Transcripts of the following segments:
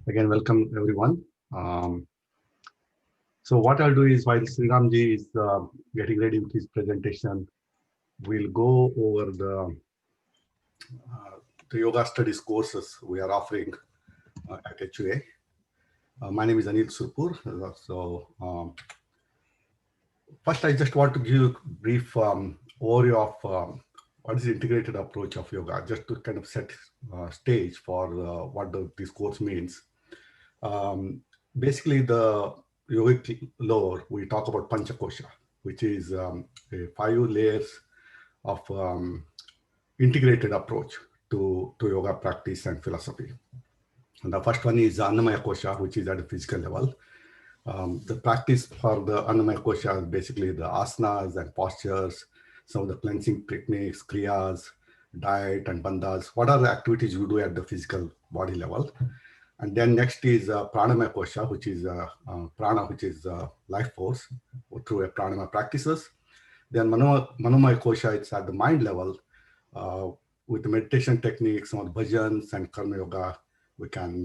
Again, welcome everyone. So what I'll do is while Sriramji is getting ready with his presentation, we'll go over the yoga studies courses we are offering at HUA. My name is Anil Surpur. First, I just want to give a brief overview of what is the integrated approach of yoga, just to kind of set stage for what this course means. Basically, the yogic lore, we talk about Panchakosha, which is a 5 layers of integrated approach to yoga practice and philosophy. And the first one is Annamaya Kosha, which is at a physical level. The practice for the Annamaya Kosha is basically the asanas and postures, some of the cleansing techniques, kriyas, diet and bandhas. What are the activities you do at the physical body level? And then next is Pranamaya Kosha, which is prana, which is life force through a pranama practices. Then Manomaya Kosha, it's at the mind level. With the meditation techniques, some of the bhajans and karma yoga, we can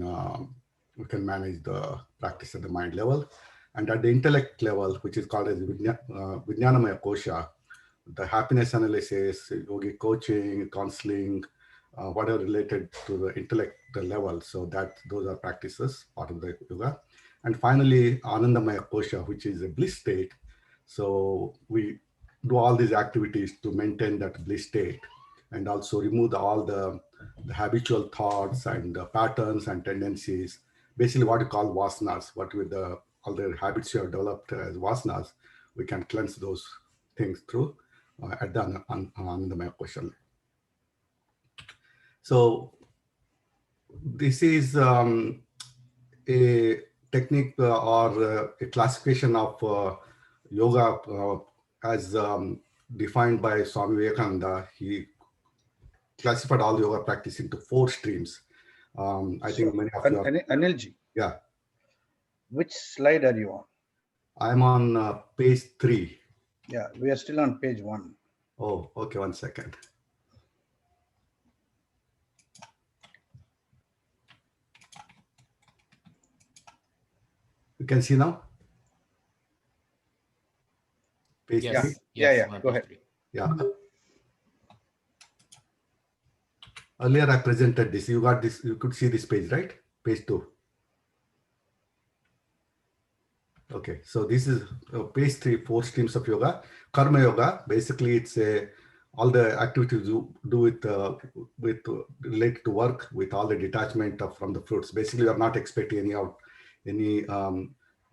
manage the practice at the mind level. And at the intellect level, which is called as Vijnanamaya Kosha, the happiness analysis, yogi coaching, counseling, whatever related to the intellect level. So those are practices, part of the yoga. And finally, Anandamaya Kosha, which is a bliss state. So we do all these activities to maintain that bliss state and also remove all the habitual thoughts and patterns and tendencies, basically what you call vasanas, what with all the habits you have developed as vasanas, we can cleanse those things through at the Anandamaya Kosha. So this is a technique or a classification of yoga as defined by Swami Vivekananda. He classified all yoga practice into 4 streams. I think many of you are... Anilji. Yeah. Which slide are you on? I'm on page 3. Yeah, we are still on page 1. Oh, okay, 1 second. You can see now? Page 3? Yeah, go ahead. Yeah. Earlier I presented this. You got this. You could see this page, right? Page 2. Okay, so this is page 3, 4 streams of yoga. Karma yoga, basically it's all the activities you do with related to work, with all the detachment from the fruits. Basically, you are not expecting any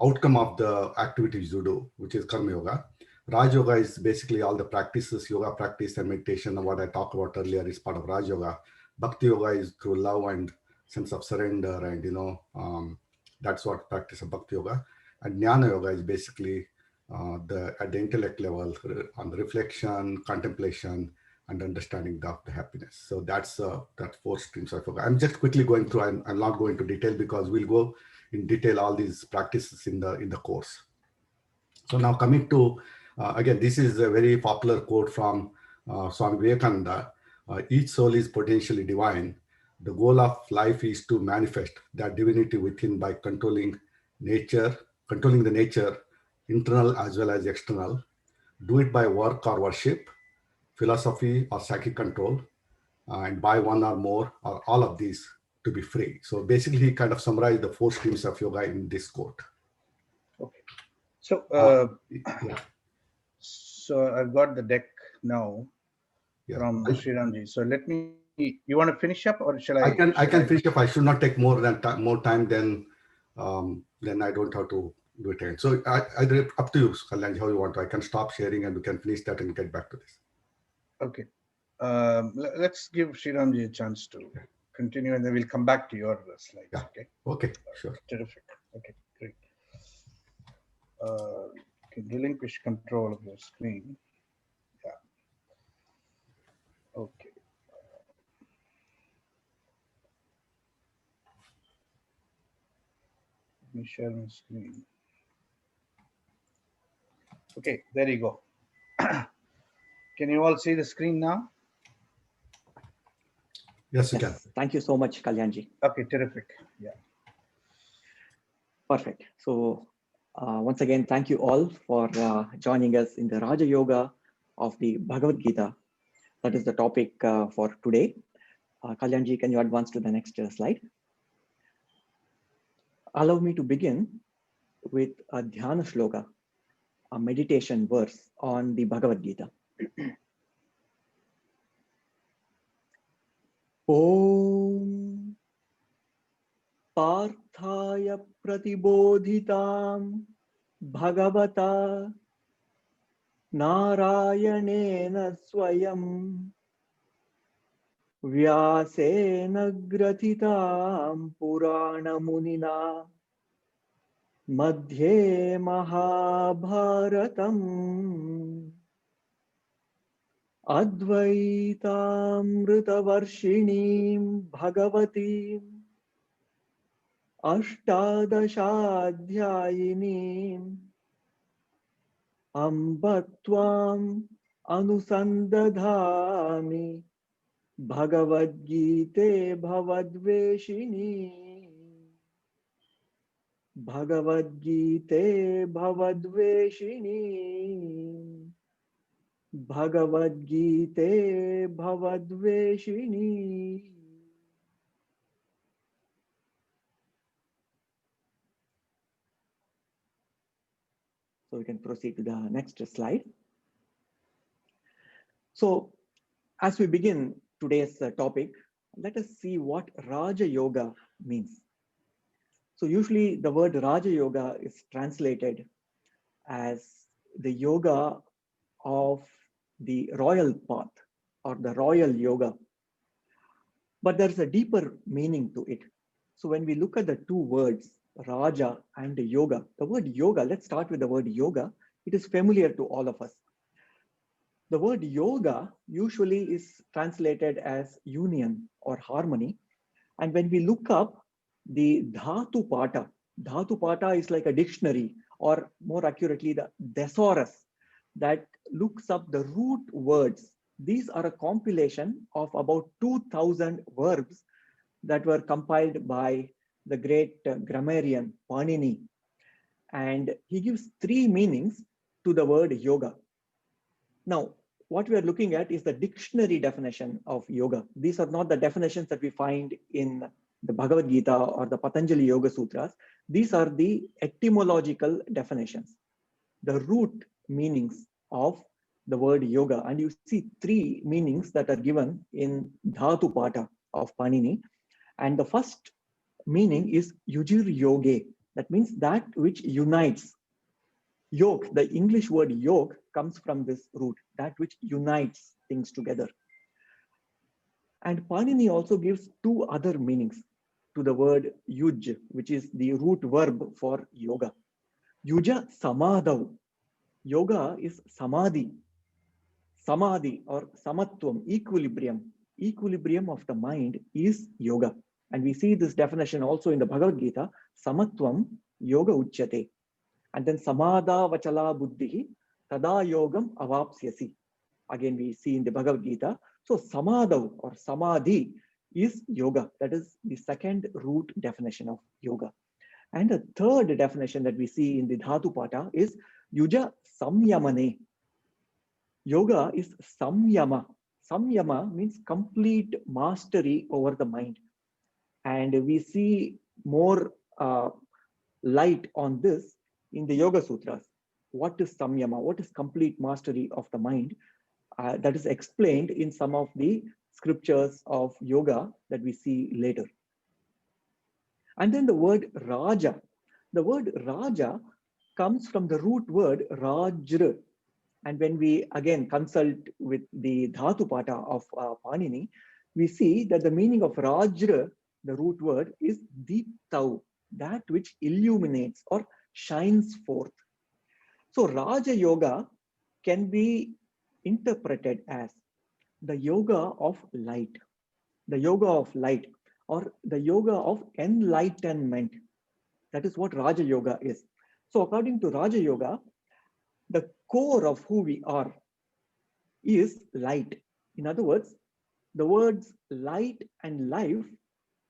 outcome of the activities you do, which is karma yoga. Raj yoga is basically all the practices, yoga practice and meditation, and what I talked about earlier is part of Raj yoga. Bhakti yoga is through love and sense of surrender, and that's what practice of Bhakti yoga. And Jnana yoga is basically at the intellect level on the reflection, contemplation, and understanding of the happiness. So that's 4 streams of yoga. I'm just quickly going through. I'm not going to detail because we'll go in detail all these practices in the course. So now coming to again, this is a very popular quote from Swami Vivekananda. Each soul is potentially divine. The goal of life is to manifest that divinity within by controlling the nature, internal as well as external. Do it by work or worship, philosophy or psychic control, and by one or more or all of these to be free. So basically, he kind of summarized the 4 streams of yoga in this quote. Okay. So, yeah. So I've got the deck now from Sriramji. So let me. You want to finish up, or shall I? I can finish up. I should not take more time than I don't have to do it again. So either up to you, Kalyanji, how you want to. I can stop sharing and we can finish that and get back to this. Okay. Let's give Sriramji a chance to continue, and then we'll come back to your slides. Yeah. Okay. Okay. Sure. Terrific. Okay. Great. Can relinquish control of your screen. Yeah. Okay. Let me share my screen. Okay, there you go. Can you all see the screen now? Yes, you can. Thank you so much, Kalyanji. Okay, terrific. Yeah. Perfect. So once again, thank you all for joining us in the Raja Yoga of the Bhagavad Gita. That is the topic for today. Kalyanji, can you advance to the next slide? Allow me to begin with a Dhyana Shloka, a meditation verse on the Bhagavad Gita. Om Parthaya Pratibodhitam Bhagavata Narayanena Swayam Vyasena Gratitam Purana Munina Madhye Mahabharatam Advaitaamritavarshinim Bhagavatim Ashtadashaadhyayinim Ambatvam Anusandadhami Bhagavad Gita Bhavadveshini Bhagavad Gita Bhavadveshini Bhagavad Gita Bhavadveshini. So we can proceed to the next slide. So as we begin today's topic, let us see what Raja Yoga means. So usually the word Raja Yoga is translated as the yoga of the royal path or the royal yoga. But there's a deeper meaning to it. So when we look at the two words, Raja and Yoga, the word yoga, let's start with the word yoga. It is familiar to all of us. The word yoga usually is translated as union or harmony. And when we look up the Dhatu Pata is like a dictionary, or more accurately, the thesaurus that looks up the root words. These are a compilation of about 2,000 verbs that were compiled by the great grammarian Panini. And he gives three meanings to the word yoga. Now, what we are looking at is the dictionary definition of yoga. These are not the definitions that we find in the Bhagavad Gita or the Patanjali Yoga Sutras. These are the etymological definitions, the root meanings of the word yoga. And you see three meanings that are given in Dhatu Pata of Panini. And the first meaning is Yujir Yoge. That means that which unites. Yoke, the English word yoke comes from this root, that which unites things together. And Panini also gives two other meanings to the word yuj, which is the root verb for yoga. Yuja samadhav. Yoga is samadhi. Samadhi or samatvam, equilibrium. Equilibrium of the mind is yoga. And we see this definition also in the Bhagavad Gita, samatvam yoga uchyate. And then samadha vachala buddhi tada yogam avapsyasi. Again, we see in the Bhagavad Gita. So samadhav or samadhi is yoga. That is the second root definition of yoga. And the third definition that we see in the Dhatu Pata is yuja samyamane. Yoga is samyama. Samyama means complete mastery over the mind. And we see more light on this in the Yoga Sutras. What is samyama? What is complete mastery of the mind? That is explained in some of the scriptures of yoga that we see later. And then the word Raja. The word Raja comes from the root word Rajra. And when we again consult with the Dhatu Pata of Panini, we see that the meaning of Rajra, the root word, is Deeptau, that which illuminates or shines forth. So Raja Yoga can be interpreted as the yoga of light, the yoga of light, or the yoga of enlightenment. That is what Raja Yoga is. So according to Raja Yoga, the core of who we are is light. In other words, the words light and life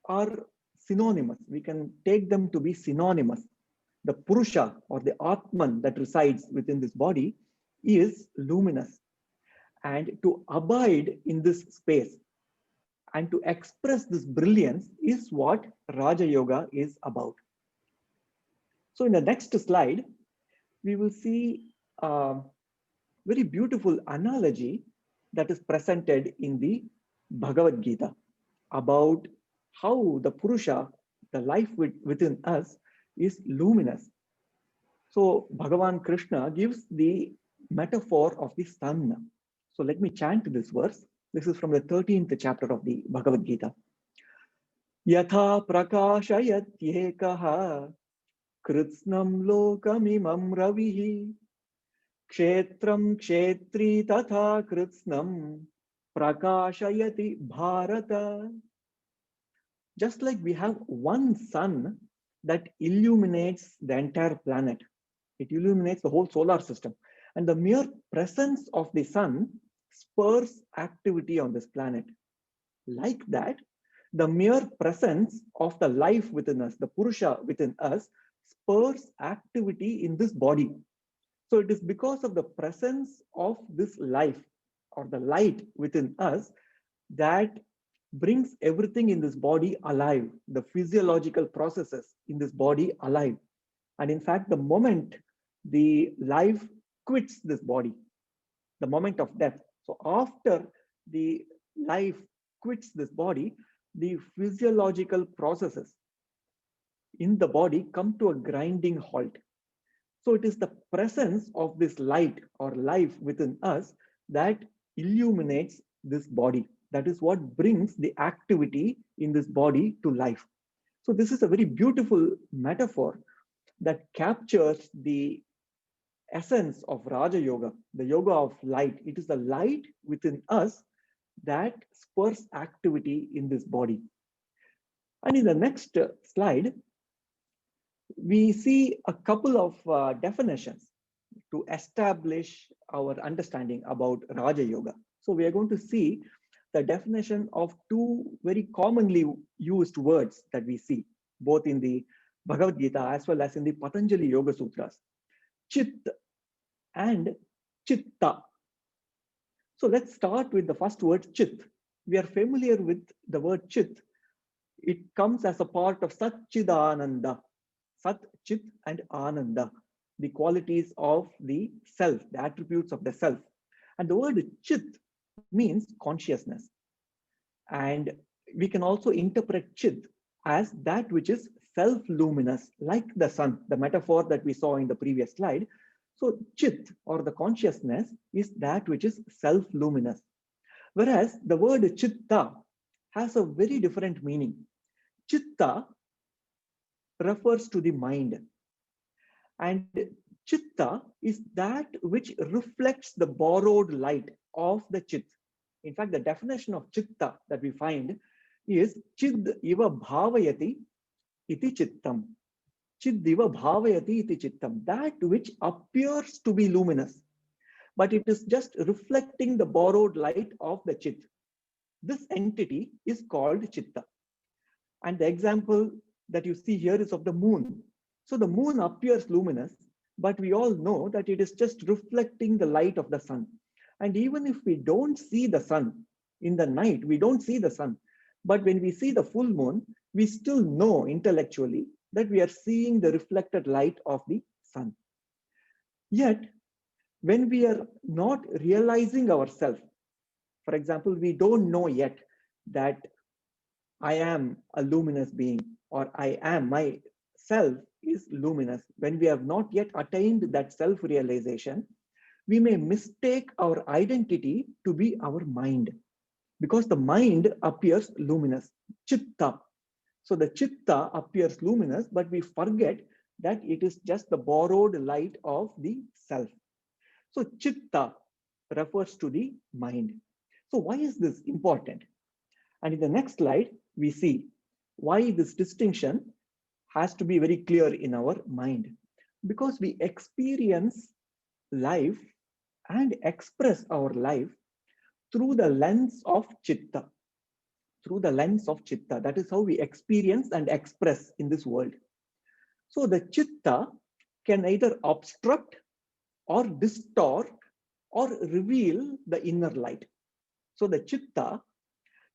are synonymous. We can take them to be synonymous. the Purusha or the Atman that resides within this body is luminous. And to abide in this space and to express this brilliance is what Raja Yoga is about. So in the next slide, we will see a very beautiful analogy that is presented in the Bhagavad Gita about how the Purusha, the life within us, is luminous. So Bhagavan Krishna gives the metaphor of the sun. So let me chant this verse. This is from the 13th chapter of the Bhagavad Gita. Yatha prakashayatyekaha kritsnam lokamimam ravihi kshetram kshetri tatha kritsnam prakashayati bharata. Just like we have one sun that illuminates the entire planet, it illuminates the whole solar system, and the mere presence of the sun spurs activity on this planet. Like that, the mere presence of the life within us, the Purusha within us, spurs activity in this body. So it is because of the presence of this life or the light within us that brings everything in this body alive, the physiological processes in this body alive. And in fact, the moment the life quits this body, the moment of death, so after the life quits this body, the physiological processes in the body come to a grinding halt. So it is the presence of this light or life within us that illuminates this body. That is what brings the activity in this body to life. So this is a very beautiful metaphor that captures the essence of Raja Yoga, the yoga of light. It is the light within us that spurs activity in this body. And in the next slide, we see a couple of definitions to establish our understanding about Raja Yoga. So we are going to see the definition of two very commonly used words that we see, both in the Bhagavad Gita as well as in the Patanjali Yoga Sutras, Chit and Chitta. So let's start with the first word, Chit. We are familiar with the word Chit. It comes as a part of Sat Chidananda, Sat, Chit and Ananda, the qualities of the self, the attributes of the self. And the word Chit means consciousness. And we can also interpret Chit as that which is self-luminous, like the sun, the metaphor that we saw in the previous slide. So Chit, or the consciousness, is that which is self-luminous. Whereas the word Chitta has a very different meaning. Chitta refers to the mind. And Chitta is that which reflects the borrowed light of the Chit. In fact, the definition of Chitta that we find is Chid iva bhavayati iti chittam. Chid iva bhavayati iti chittam. That which appears to be luminous, but it is just reflecting the borrowed light of the Chit. This entity is called Chitta. And the example that you see here is of the moon. So the moon appears luminous, but we all know that it is just reflecting the light of the sun. And even if we don't see the sun in the night, we don't see the sun. But when we see the full moon, we still know intellectually that we are seeing the reflected light of the sun. Yet, when we are not realizing ourselves, for example, we don't know yet that I am a luminous being, or I am, my self is luminous. When we have not yet attained that self-realization, we may mistake our identity to be our mind, because the mind appears luminous, Chitta. So the Chitta appears luminous, but we forget that it is just the borrowed light of the self. So Chitta refers to the mind. So why is this important? And in the next slide, we see why this distinction has to be very clear in our mind. Because we experience life and express our life through the lens of Chitta. Through the lens of Chitta. That is how we experience and express in this world. So the chitta can either obstruct or distort or reveal the inner light. So the chitta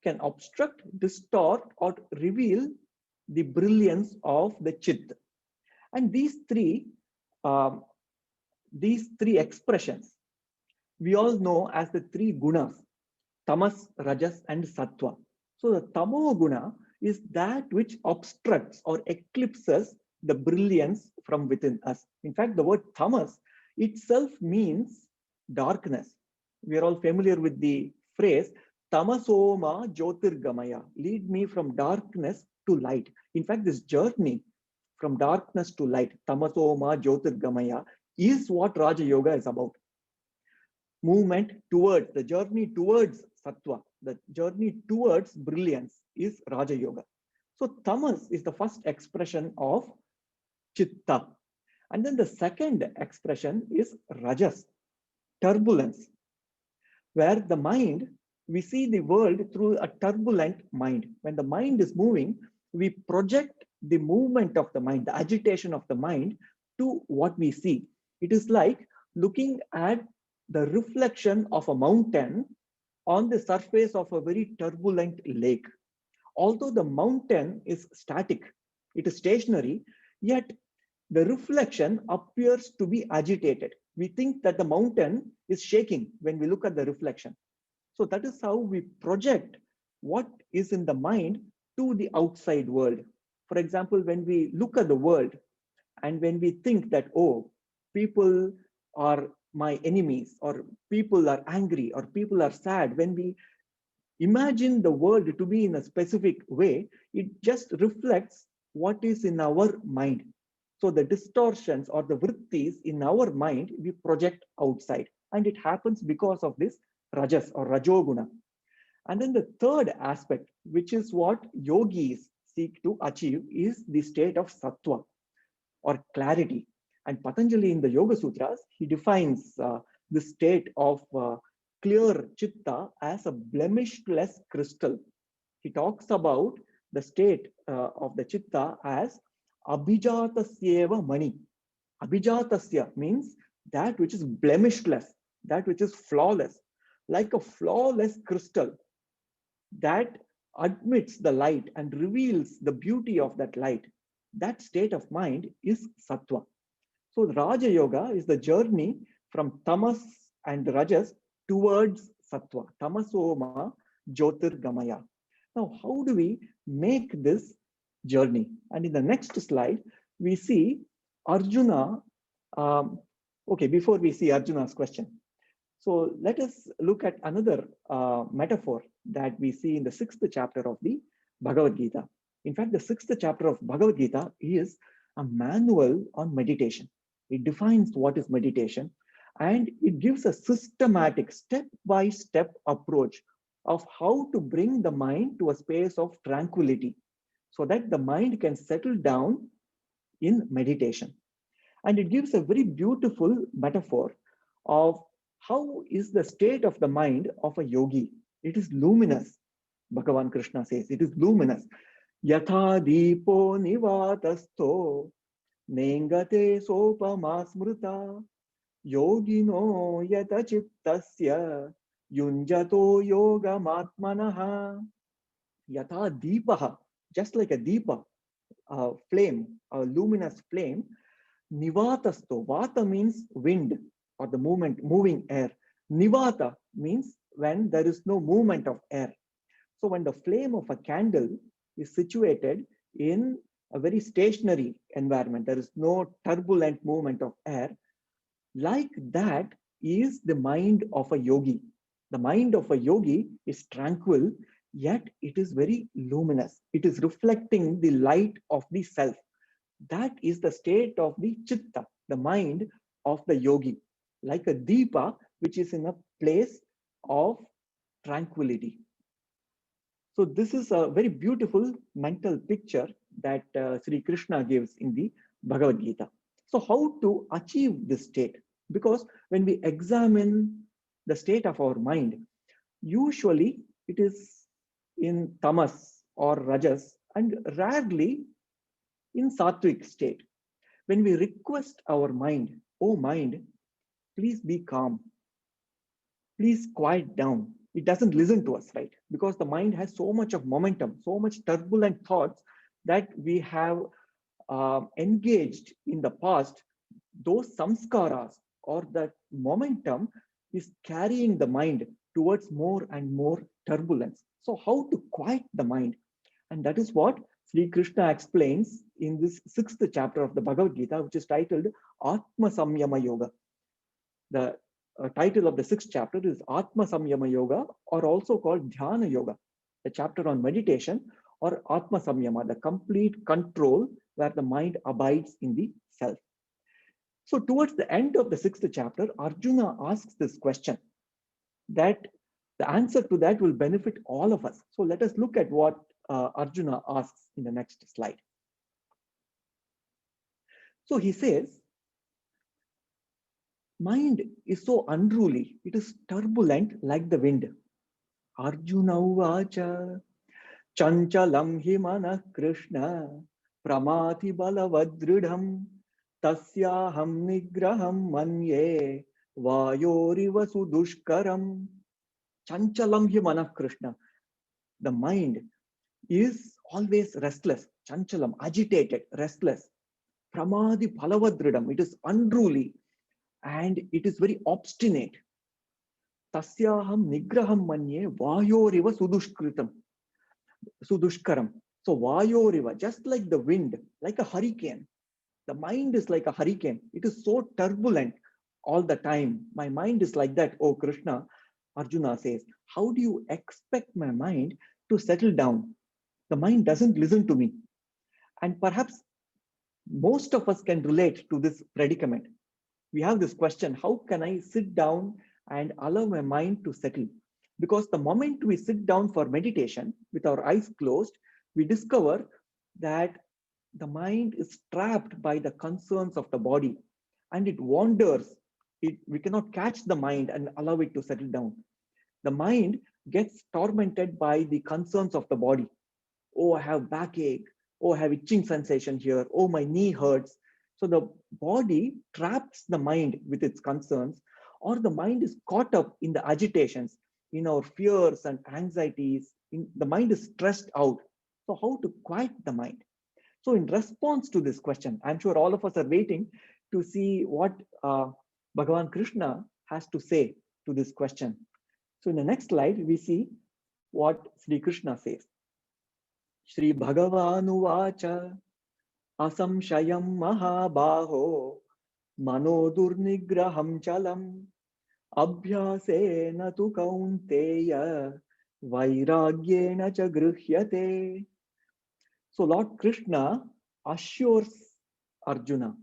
can obstruct, distort, or reveal the brilliance of the chit. And these three expressions we all know as the three gunas: tamas, rajas, and sattva. So the tamo guna is that which obstructs or eclipses the brilliance from within us. In fact, the word tamas itself means darkness. We are all familiar with the phrase tamasoma jyotirgamaya, lead me from darkness to light. In fact, this journey from darkness to light, tamasoma jyotirgamaya, is what Raja Yoga is about. Movement towards, the journey towards sattva, the journey towards brilliance is Raja Yoga. So tamas is the first expression of chitta. And then the second expression is rajas, turbulence, where the mind, we see the world through a turbulent mind. When the mind is moving, we project the movement of the mind, the agitation of the mind to what we see. It is like looking at the reflection of a mountain on the surface of a very turbulent lake. Although the mountain is static, it is stationary, yet the reflection appears to be agitated. We think that the mountain is shaking when we look at the reflection. So that is how we project what is in the mind to the outside world. For example, when we look at the world and when we think that, oh, people are my enemies, or people are angry, or people are sad, when we imagine the world to be in a specific way, it just reflects what is in our mind. So the distortions or the vrittis in our mind, we project outside. And it happens because of this rajas or rajoguna. And then the third aspect, which is what yogis seek to achieve, is the state of sattva or clarity. And Patanjali in the Yoga Sutras, he defines the state of clear chitta as a blemishless crystal. He talks about the state of the chitta as abhijatasyeva mani. Abhijatasya means that which is blemishless, that which is flawless, like a flawless crystal that admits the light and reveals the beauty of that light. That state of mind is sattva. So Raja Yoga is the journey from tamas and rajas towards sattva, tamasoma jyotirgamaya. Now, how do we make this journey? And in the next slide, we see Arjuna. Okay, before we see Arjuna's question, so let us look at another metaphor that we see in the 6th chapter of the Bhagavad Gita. In fact, the 6th chapter of Bhagavad Gita is a manual on meditation. It defines what is meditation, and it gives a systematic step-by-step approach of how to bring the mind to a space of tranquility so that the mind can settle down in meditation. And it gives a very beautiful metaphor of how is the state of the mind of a yogi. It is luminous. Bhagavan Krishna says it is luminous. Yatha deepo nivatasto nengate sopama smruta yogino yata chittasya yunjato yoga matmanaha. Yatha deepaha, just like a deepa, a flame, a luminous flame. Nivatasto, vata means wind or the moving air. Nivata means when there is no movement of air. So when the flame of a candle is situated in a very stationary environment, there is no turbulent movement of air, like that is the mind of a yogi. The mind of a yogi is tranquil, yet it is very luminous. It is reflecting the light of the self. That is the state of the chitta, the mind of the yogi, like a deepa, which is in a place of tranquility. So this is a very beautiful mental picture that Sri Krishna gives in the Bhagavad Gita. So how to achieve this state? Because when we examine the state of our mind, usually it is in tamas or rajas and rarely in sattvic state. When we request our mind, oh mind, please be calm, please quiet down, it doesn't listen to us, right? Because the mind has so much of momentum, so much turbulent thoughts that we have engaged in the past. Those samskaras or that momentum is carrying the mind towards more and more turbulence. So how to quiet the mind? And that is what Sri Krishna explains in this 6th chapter of the Bhagavad Gita, which is titled Atma Samyama Yoga. The title of the 6th chapter is Atma Samyama Yoga, or also called Dhyana Yoga, the chapter on meditation, or Atma Samyama, the complete control where the mind abides in the self. So towards the end of the 6th chapter, Arjuna asks this question that the answer to that will benefit all of us. So let us look at what Arjuna asks in the next slide. So he says, mind is so unruly, it is turbulent like the wind. Arjuna uvacha chanchalam hi manah Krishna pramati balavadridham tasyaham nigraham manye vayoriva sudushkaram. Chanchalam hi manah Krishna. The mind is always restless, chanchalam, agitated, restless. Pramadi balavadridham, it is unruly and it is very obstinate. Tasyaham nigraham manye vayoriva sudushkaram. So vayoriva, just like the wind, like a hurricane. The mind is like a hurricane. It is so turbulent all the time. My mind is like that, oh Krishna. Arjuna says, how do you expect my mind to settle down? The mind doesn't listen to me. And perhaps most of us can relate to this predicament. We have this question, how can I sit down and allow my mind to settle? Because the moment we sit down for meditation with our eyes closed, we discover that the mind is trapped by the concerns of the body and it wanders. We cannot catch the mind and allow it to settle down. The mind gets tormented by the concerns of the body. Oh, I have backache. Oh, I have itching sensation here. Oh, my knee hurts. So the body traps the mind with its concerns, or the mind is caught up in the agitations, in our fears and anxieties. The mind is stressed out. So how to quiet the mind? So in response to this question, I'm sure all of us are waiting to see what Bhagavan Krishna has to say to this question. So in the next slide, we see what Sri Krishna says. Shri Bhagavanu vacha asamshayam mahabaho manodurnigraham chalam abhyasena tu kaunteya vairagyena cha grihyate. So Lord Krishna assures Arjuna.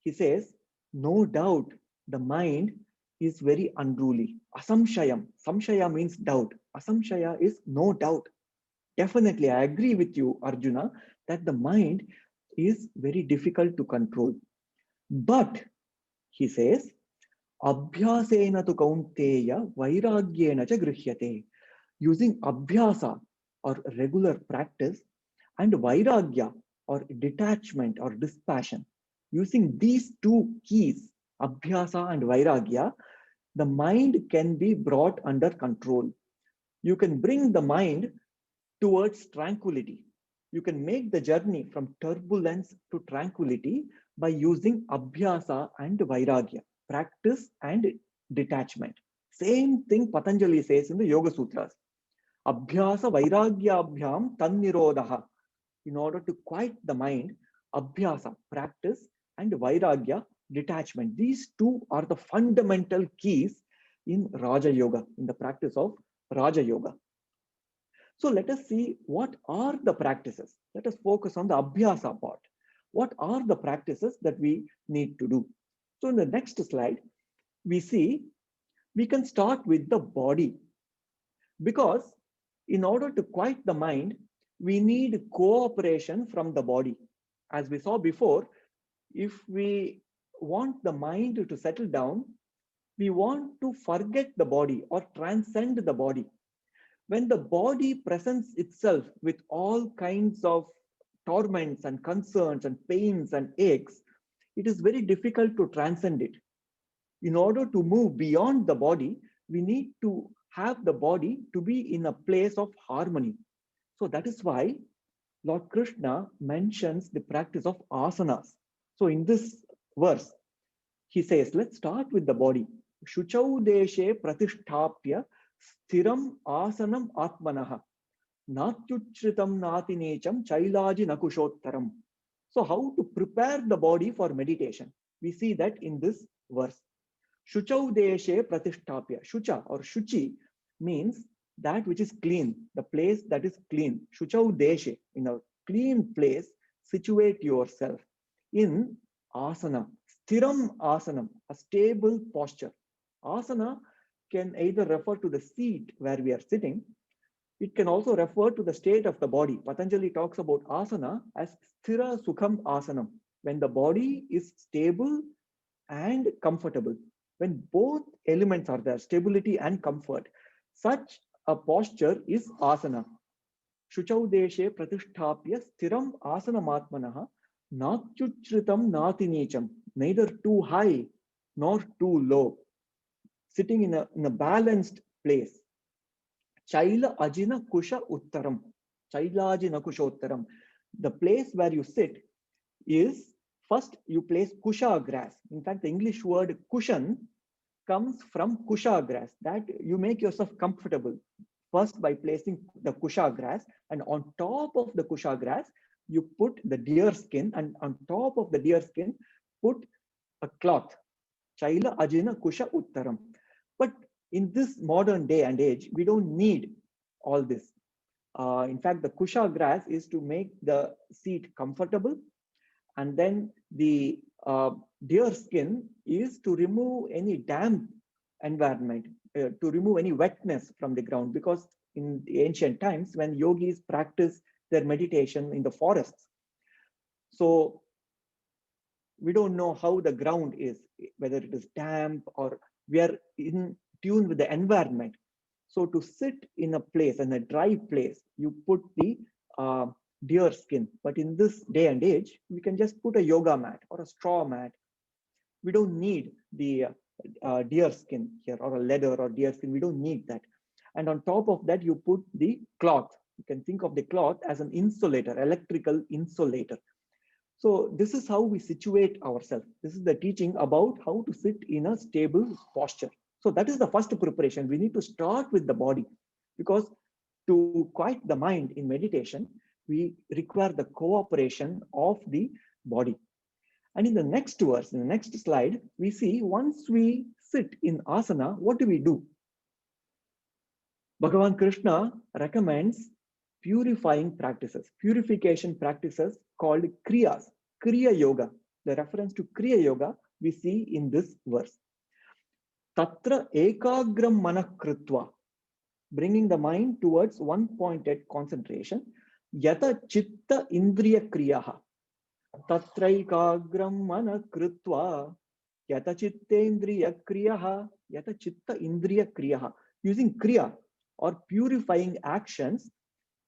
He says, no doubt the mind is very unruly. Asamshayam. Samshaya means doubt. Asamshaya is no doubt. Definitely, I agree with you, Arjuna, that the mind is very difficult to control. But, he says, abhyasena tu kaunteya vairagyena cha grihyate. Using abhyasa or regular practice and vairagya or detachment or dispassion, using these two keys, abhyasa and vairagya, the mind can be brought under control. You can bring the mind towards tranquility. You can make the journey from turbulence to tranquility by using abhyasa and vairagya, practice and detachment. Same thing Patanjali says in the Yoga Sutras. Abhyasa vairagyabhyam tannirodha. In order to quiet the mind, abhyasa, practice, and vairagya, detachment. These two are the fundamental keys in Raja Yoga, in the practice of Raja Yoga. So let us see what are the practices. Let us focus on the abhyasa part. What are the practices that we need to do? So in the next slide, we see we can start with the body, because in order to quiet the mind, we need cooperation from the body. As we saw before, if we want the mind to settle down, we want to forget the body or transcend the body. When the body presents itself with all kinds of torments and concerns and pains and aches, it is very difficult to transcend it. In order to move beyond the body, we need to have the body to be in a place of harmony. So that is why Lord Krishna mentions the practice of asanas. So in this verse, he says, let's start with the body. Shuchau deshe pratisthapya sthiram asanam atmanaha natyuchritam natinecham chailaji nakushottaram. So how to prepare the body for meditation? We see that in this verse. Shuchau deshe pratisthapya. Shucha or shuchi means that which is clean, the place that is clean. Shuchau deshe, in a clean place, situate yourself in asana. Sthiram asanam, a stable posture. Asana can either refer to the seat where we are sitting. It can also refer to the state of the body. Patanjali talks about asana as sthira sukham asanam, when the body is stable and comfortable. When both elements are there, stability and comfort, such a posture is asana. Shuchau deshe pratisthapya sthiram asanamatmanaha natyuchritam natinecham, neither too high nor too low, sitting in a balanced place. Chaila ajina kusha uttaram. Chaila ajina kusha uttaram. The place where you sit is, first you place kusha grass. In fact, the English word cushion comes from kusha grass, that you make yourself comfortable first by placing the kusha grass, and on top of the kusha grass you put the deer skin, and on top of the deer skin put a cloth. Chaila ajina kusha uttaram. But in this modern day and age, we don't need all this. In fact, the kusha grass is to make the seat comfortable, and then the deer skin is to remove any damp environment, to remove any wetness from the ground, because in the ancient times when yogis practice their meditation in the forests, so we don't know how the ground is, whether it is damp or we are in tune with the environment. So to sit in a place, in a dry place, you put the deer skin. But in this day and age, we can just put a yoga mat or a straw mat. We don't need the deer skin here, or a leather or deer skin. We don't need that. And on top of that, you put the cloth. You can think of the cloth as an insulator, electrical insulator. So this is how we situate ourselves. This is the teaching about how to sit in a stable posture. So that is the first preparation. We need to start with the body, because to quiet the mind in meditation, we require the cooperation of the body. And in the next verse, in the next slide, we see once we sit in asana, what do we do? Bhagavan Krishna recommends purifying practices, purification practices called kriyas, kriya yoga. The reference to kriya yoga we see in this verse. Tatra ekagram manah kritva, bringing the mind towards one pointed concentration. Yata chitta indriya kriyaha. Tatra ekagram manah kritva, yata chitta indriya kriyaha, yata chitta indriya kriyaha. Using kriya or purifying actions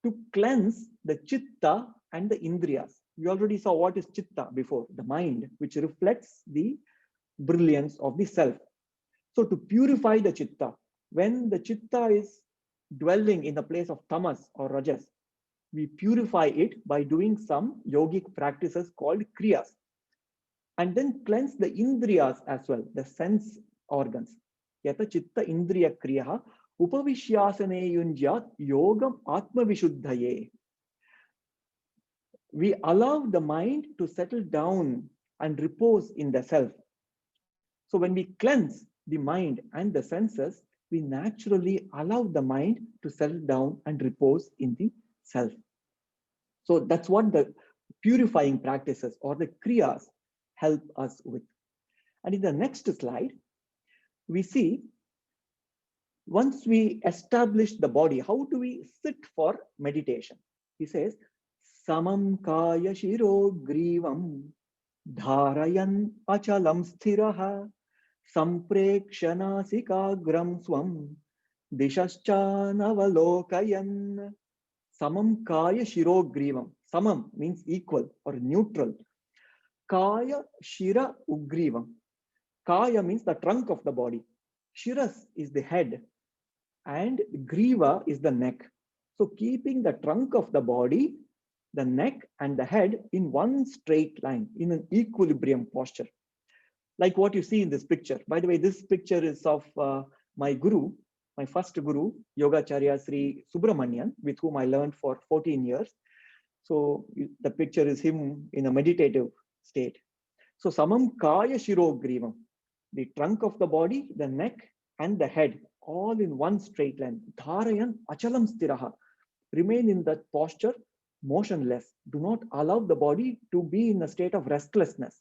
to cleanse the chitta and the indriyas. We already saw what is chitta before, the mind, which reflects the brilliance of the self. So to purify the chitta, when the chitta is dwelling in the place of tamas or rajas, we purify it by doing some yogic practices called kriyas, and then cleanse the indriyas as well, the sense organs. Yata chitta indriya kriyaha upavishyasane yunjat yogam atma vishuddhaye. We allow the mind to settle down and repose in the self. So when we cleanse the mind and the senses, we naturally allow the mind to settle down and repose in the self. So that's what the purifying practices or the kriyas help us with. And in the next slide, we see once we establish the body, how do we sit for meditation? He says, samam kaya shiro grivam dharayan achalam sthiraha samprekshanasikagram swam dishascha-navalokayan. Samam kaya shiro grivam. Samam means equal or neutral. Kaya Shira Ugrivam. Kaya means the trunk of the body. Shiras is the head and Griva is the neck. So keeping the trunk of the body, the neck and the head in one straight line, in an equilibrium posture. Like what you see in this picture. By the way, this picture is of my guru, my first guru, Yogacharya Sri Subramanian, with whom I learned for 14 years. So the picture is him in a meditative state. So Samam Kaya Shiro Grivam, the trunk of the body, the neck and the head, all in one straight line. Dharayan Achalam Stiraha, remain in that posture, motionless. Do not allow the body to be in a state of restlessness.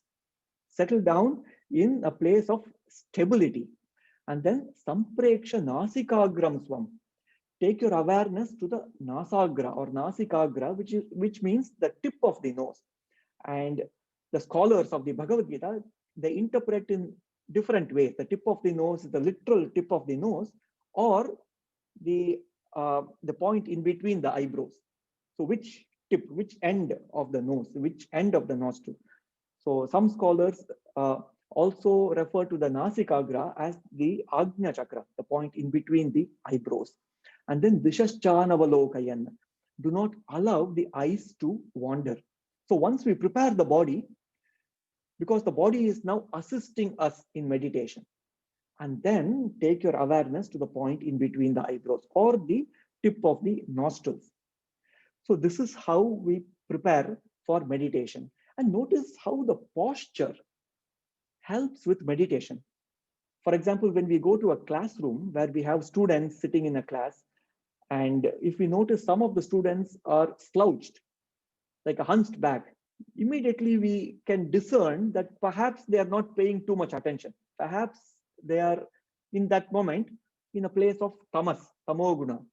Settle down in a place of stability. And then Sampreksha Nasikagram Swam. Take your awareness to the Nasagra or Nasikagra, which means the tip of the nose. And the scholars of the Bhagavad Gita, they interpret in different ways. The tip of the nose is the literal tip of the nose, or the point in between the eyebrows. So which tip, which end of the nose, which end of the nostril? So some scholars also refer to the Nasikagra as the Agnya Chakra, the point in between the eyebrows. And then Dishaschanavalokayan, do not allow the eyes to wander. So once we prepare the body, because the body is now assisting us in meditation, and then take your awareness to the point in between the eyebrows or the tip of the nostrils. So this is how we prepare for meditation. And notice how the posture helps with meditation. For example, when we go to a classroom where we have students sitting in a class, and if we notice some of the students are slouched, like a hunched back, immediately we can discern that perhaps they are not paying too much attention. Perhaps they are in that moment in a place of tamas, tamoguna.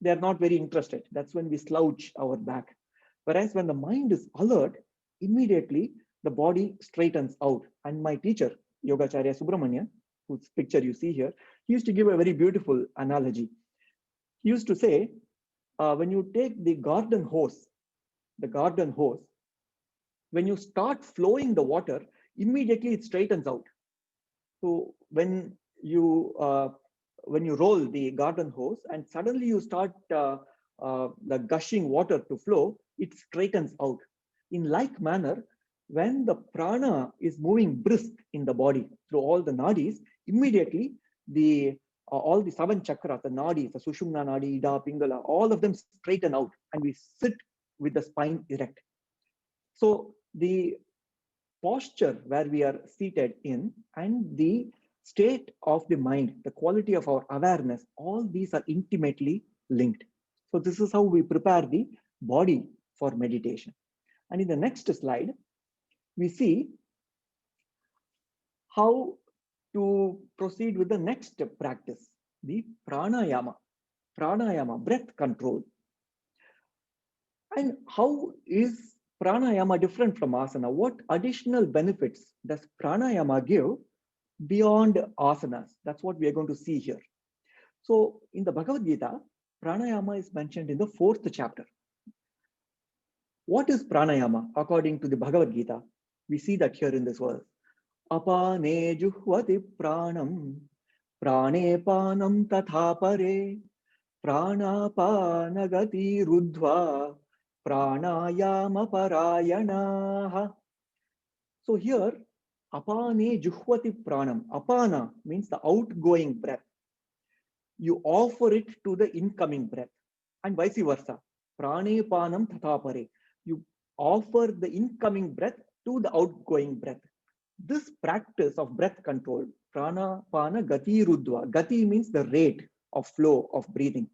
They are not very interested. That's when we slouch our back. Whereas when the mind is alert, immediately the body straightens out. And my teacher, Yogacharya Subramanian, whose picture you see here, he used to give a very beautiful analogy. He used to say, when you take the garden hose, when you start flowing the water, immediately it straightens out. So when you roll the garden hose and suddenly you start the gushing water to flow, it straightens out. In like manner, when the prana is moving brisk in the body through all the nadis, immediately all the 7 chakras, the nadis, the Sushumna nadi, Ida, Pingala, all of them straighten out and we sit with the spine erect. So the posture where we are seated in and the state of the mind, the quality of our awareness, all these are intimately linked. So this is how we prepare the body for meditation. And in the next slide, we see how to proceed with the next practice, the pranayama, breath control. And how is pranayama different from asana? What additional benefits does pranayama give beyond asanas? That's what we are going to see here. So in the Bhagavad Gita, pranayama is mentioned in the 4th chapter. What is pranayama according to the Bhagavad Gita? We see that here in this verse. Apane juhvati pranam, prane panam tatha pare, pranapana gati rudhva, pranayama parayanaha. So here, apane juhvati pranam. Apana means the outgoing breath. You offer it to the incoming breath, and vice versa. Prane panam tatha pare. You offer the incoming breath to the outgoing breath. This practice of breath control, prana, pana, gati, rudhva. Gati means the rate of flow of breathing.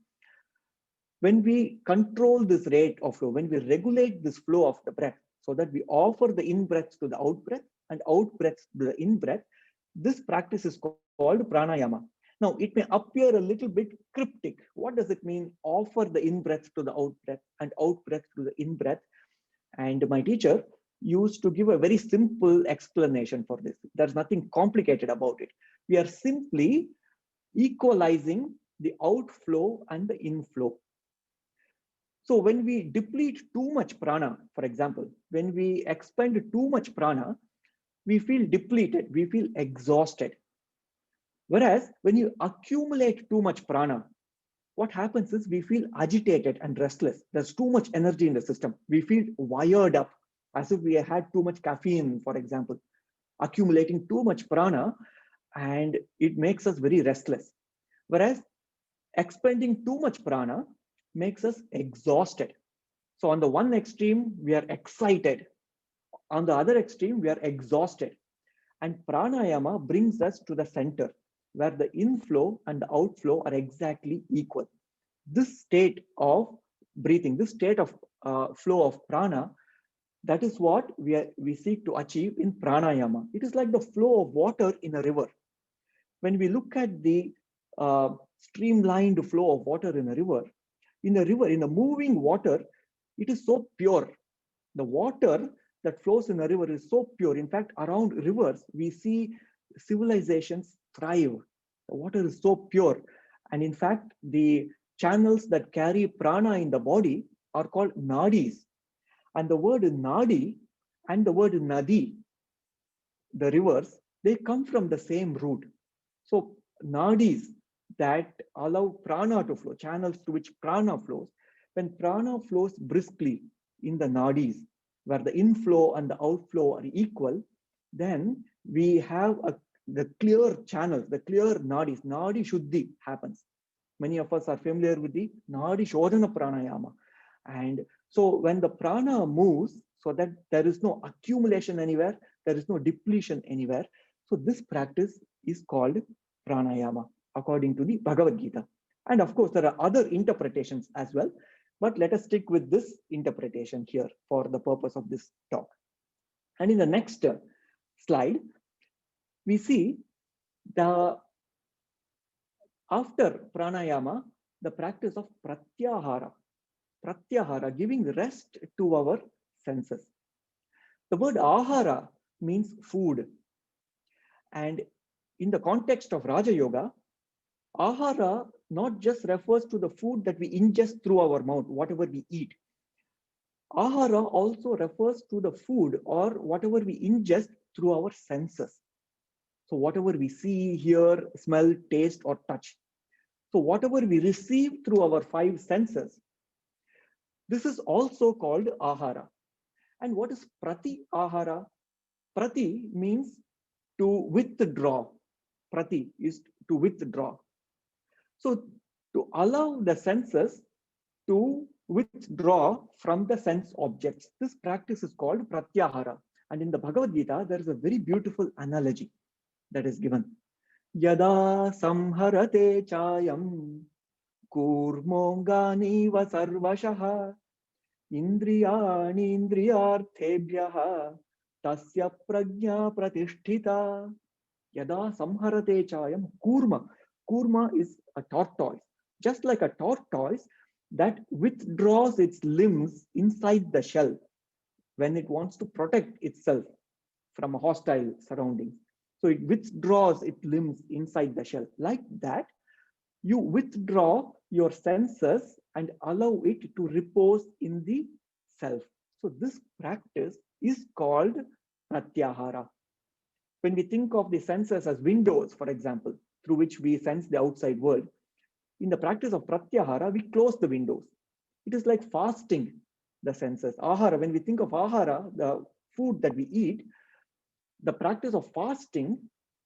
When we control this rate of flow, when we regulate this flow of the breath, so that we offer the in-breath to the out-breath and out-breath to the in-breath, this practice is called pranayama. Now, it may appear a little bit cryptic. What does it mean? Offer the in-breath to the out-breath and out-breath to the in-breath. And my teacher used to give a very simple explanation for this. There's nothing complicated about it. We are simply equalizing the outflow and the inflow. So when we deplete too much prana, for example, when we expend too much prana, we feel depleted, we feel exhausted. Whereas when you accumulate too much prana, what happens is we feel agitated and restless. There's too much energy in the system. We feel wired up as if we had too much caffeine, for example, accumulating too much prana, and it makes us very restless. Whereas expending too much prana makes us exhausted. So on the one extreme, we are excited. On the other extreme, we are exhausted. And pranayama brings us to the center, where the inflow and the outflow are exactly equal. This state of breathing, this state of flow of prana, that is what we seek to achieve in pranayama. It is like the flow of water in a river. When we look at the streamlined flow of water in a river, in a moving water, it is so pure. The water that flows in a river is so pure. In fact, around rivers, we see civilizations thrive. The water is so pure. And in fact, the channels that carry prana in the body are called nadis. And the word nadi and the word nadi, the rivers, they come from the same root. So nadis that allow prana to flow, channels through which prana flows, when prana flows briskly in the nadis, where the inflow and the outflow are equal, then we have the clear channels, the clear nadis. Nadi shuddhi happens. Many of us are familiar with the nadi shodhana pranayama. And so when the prana moves, so that there is no accumulation anywhere, there is no depletion anywhere. So this practice is called pranayama, according to the Bhagavad Gita. And of course, there are other interpretations as well, but let us stick with this interpretation here for the purpose of this talk. And in the next slide, we see after pranayama, the practice of pratyahara. Pratyahara, giving rest to our senses. The word ahara means food. And in the context of Raja Yoga, ahara not just refers to the food that we ingest through our mouth, whatever we eat. Ahara also refers to the food or whatever we ingest through our senses. So whatever we see, hear, smell, taste, or touch. So whatever we receive through our five senses, this is also called ahara. And what is prati ahara? Prati means to withdraw. Prati is to withdraw. So to allow the senses to withdraw from the sense objects, this practice is called pratyahara. And in the Bhagavad Gita, there is a very beautiful analogy that is given. Yada samharate chayam kurmongani va sarvashaha indriyani indriyarthebhyaha tasya prajna pratisthita. Yada samharate chayam kurma. Kurma is a tortoise. Just like a tortoise that withdraws its limbs inside the shell when it wants to protect itself from a hostile surrounding. So it withdraws its limbs inside the shell. Like that, you withdraw your senses and allow it to repose in the self. So this practice is called pratyahara. When we think of the senses as windows, for example, through which we sense the outside world, in the practice of pratyahara, we close the windows. It is like fasting the senses. Ahara, when we think of ahara, the food that we eat, the practice of fasting,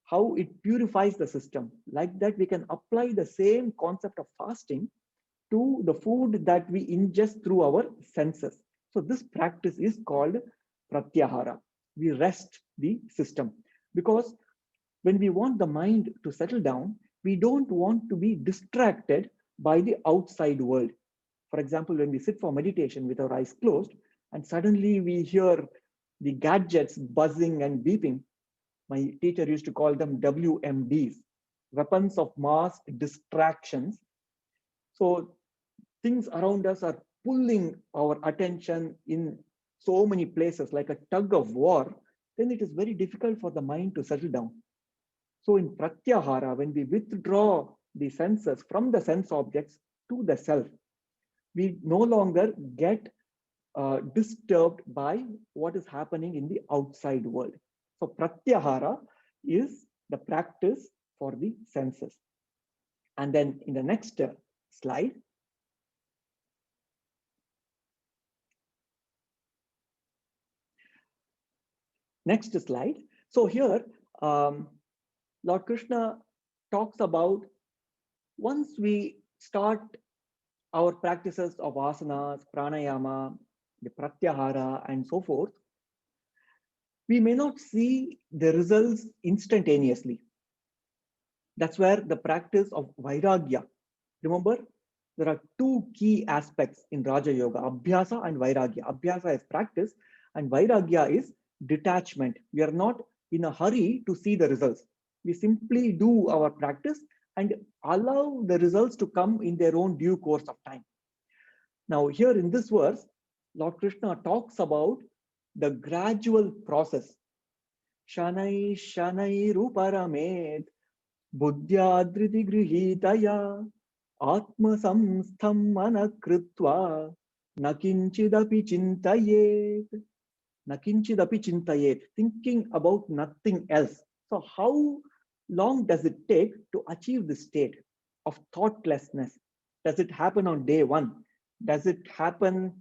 how it purifies the system. Like that, we can apply the same concept of fasting to the food that we ingest through our senses. So this practice is called pratyahara. We rest the system, because when we want the mind to settle down, we don't want to be distracted by the outside world. For example, when we sit for meditation with our eyes closed and suddenly we hear the gadgets buzzing and beeping, my teacher used to call them WMDs, weapons of mass distractions. So things around us are pulling our attention in so many places like a tug of war, then it is very difficult for the mind to settle down. So in pratyahara, when we withdraw the senses from the sense objects to the self, We no longer get disturbed by what is happening in the outside world. So pratyahara is the practice for the senses. And then in the next slide, next slide. So here, Lord Krishna talks about once we start our practices of asanas, pranayama, the pratyahara, and so forth, we may not see the results instantaneously. That's where the practice of vairagya. Remember, there are two key aspects in Raja Yoga, Abhyasa and Vairagya. Abhyasa is practice and Vairagya is detachment. We are not in a hurry to see the results. We simply do our practice and allow the results to come in their own due course of time. Now here in this verse, Lord Krishna talks about the gradual process. Shanai Shanai Ruparamed Buddhyadriti Grihitaya Atma Samstham Manakritva Nakinchidapi Chintayet. Nakinchidapi Chintayet, thinking about nothing else. So how long does it take to achieve this state of thoughtlessness? Does it happen on day one? Does it happen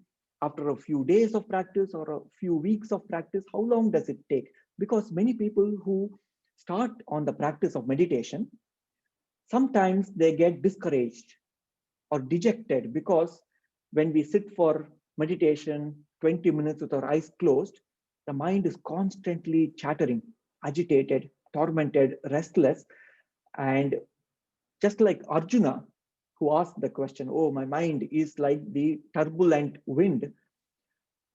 after a few days of practice or a few weeks of practice? How long does it take? Because many people who start on the practice of meditation, sometimes they get discouraged or dejected because when we sit for meditation 20 minutes with our eyes closed, the mind is constantly chattering, agitated, tormented, restless. And just like Arjuna, who asked the question, oh, my mind is like the turbulent wind,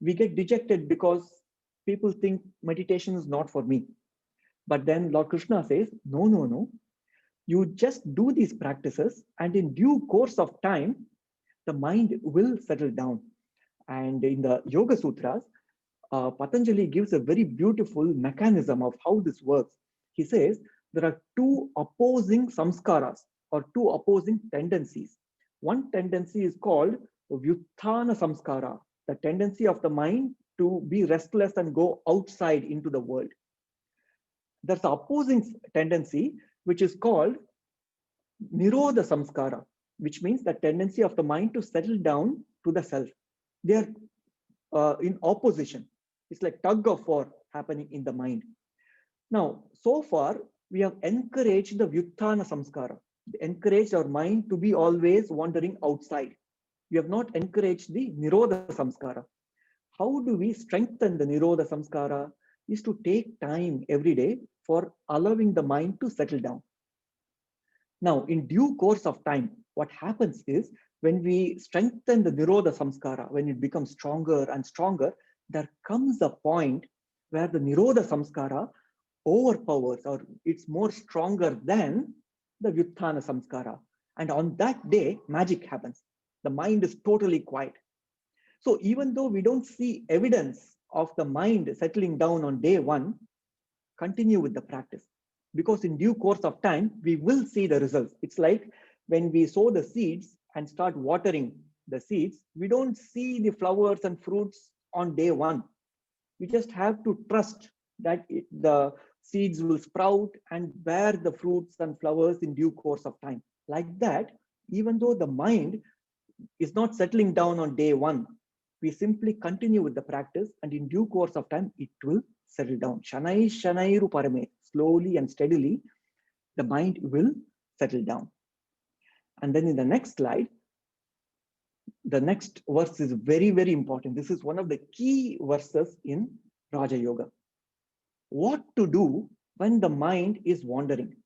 we get dejected because people think meditation is not for me. But then Lord Krishna says, no, no, no. You just do these practices and in due course of time, the mind will settle down. And in the Yoga Sutras, Patanjali gives a very beautiful mechanism of how this works. He says there are two opposing samskaras or two opposing tendencies. One tendency is called Vyutthana samskara, the tendency of the mind to be restless and go outside into the world. There's the opposing tendency, which is called Nirodha samskara, which means the tendency of the mind to settle down to the self. They are in opposition. It's like tug of war happening in the mind. Now, so far, we have encouraged the Vyutthana samskara, encouraged our mind to be always wandering outside. We have not encouraged the Nirodha samskara. How do we strengthen the Nirodha samskara? Is to take time every day for allowing the mind to settle down. Now, in due course of time, what happens is when we strengthen the Nirodha samskara, when it becomes stronger and stronger, there comes a point where the Nirodha samskara overpowers or it's more stronger than the Vyutthana samskara. And on that day, magic happens. The mind is totally quiet. So even though we don't see evidence of the mind settling down on day one, continue with the practice. Because in due course of time, we will see the results. It's like when we sow the seeds and start watering the seeds, we don't see the flowers and fruits on day one. We just have to trust that the seeds will sprout and bear the fruits and flowers in due course of time. Like that, even though the mind is not settling down on day one, we simply continue with the practice and in due course of time, it will settle down. Shanai Shanairu Parame, slowly and steadily, the mind will settle down. And then in the next slide, the next verse is very, very important. This is one of the key verses in Raja Yoga. What to do when the mind is wandering?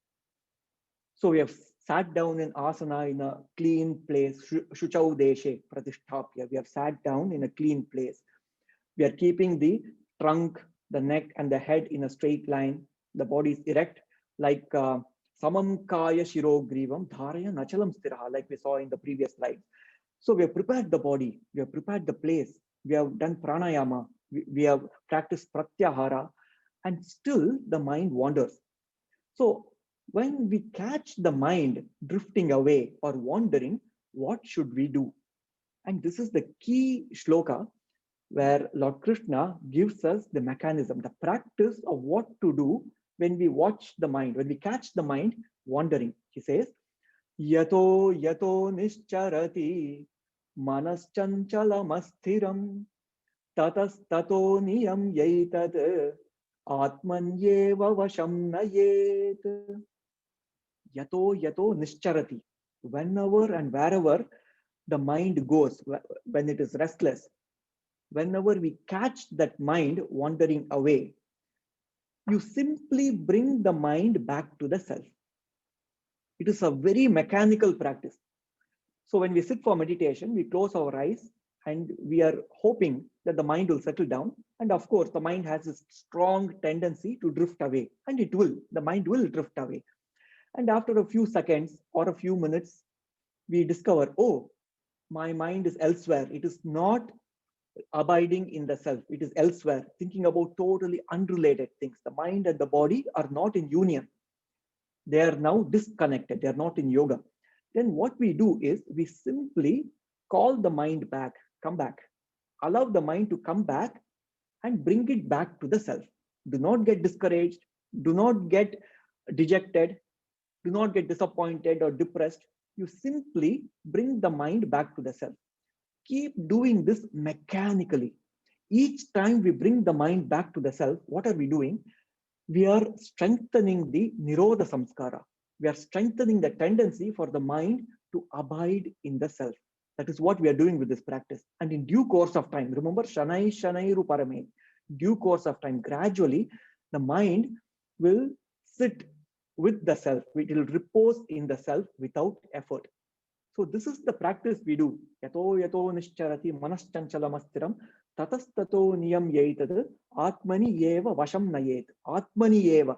So we have sat down in asana in a clean place, Shuchau Deshe Pratisthapya. We have sat down in a clean place. We are keeping the trunk, the neck, and the head in a straight line. The body is erect, like Samam Kaya Shiro Grivam Dharaya Nachalam Stiraha, like we saw in the previous slide. So we have prepared the body, we have prepared the place, we have done pranayama, we have practiced pratyahara, and still the mind wanders. So when we catch the mind drifting away or wandering, what should we do? And this is the key shloka where Lord Krishna gives us the mechanism, the practice of what to do when we watch the mind, when we catch the mind wandering. He says, Yato yato nischarati manaschanchalamastiram tatas tato niyam yaitad atmanyeva vasham nayet. Yato yato nischarati. Whenever and wherever the mind goes, when it is restless, whenever we catch that mind wandering away, you simply bring the mind back to the self. It is a very mechanical practice. So when we sit for meditation, we close our eyes and we are hoping that the mind will settle down. And of course, the mind has a strong tendency to drift away, and it will, the mind will drift away. And after a few seconds or a few minutes, we discover, oh, my mind is elsewhere. It is not abiding in the self. It is elsewhere, thinking about totally unrelated things. The mind and the body are not in union. They are now disconnected. They are not in yoga. Then what we do is we simply call the mind back, come back, allow the mind to come back and bring it back to the self. Do not get discouraged. Do not get dejected. Do not get disappointed or depressed. You simply bring the mind back to the self. Keep doing this mechanically. Each time we bring the mind back to the self, what are we doing? We are strengthening the Nirodha Samskara. We are strengthening the tendency for the mind to abide in the self. That is what we are doing with this practice. And in due course of time, remember, Shanai Shanai Ruparame, due course of time, gradually, the mind will sit with the self. It will repose in the self without effort. So this is the practice we do. Yato yato nischarati manaschanchalamasstiram tatastato niyam yaitad atmani eva vasham nayet. Atmani eva.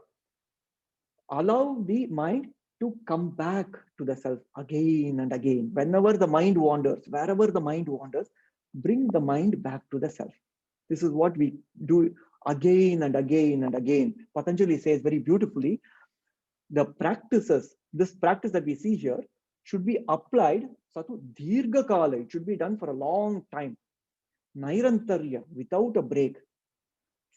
Allow the mind to come back to the self again and again. Whenever the mind wanders, wherever the mind wanders, bring the mind back to the self. This is what we do again and again and again. Patanjali says very beautifully, the practices, this practice that we see here, should be applied satu dirgha kala. It should be done for a long time. Nairantarya, without a break.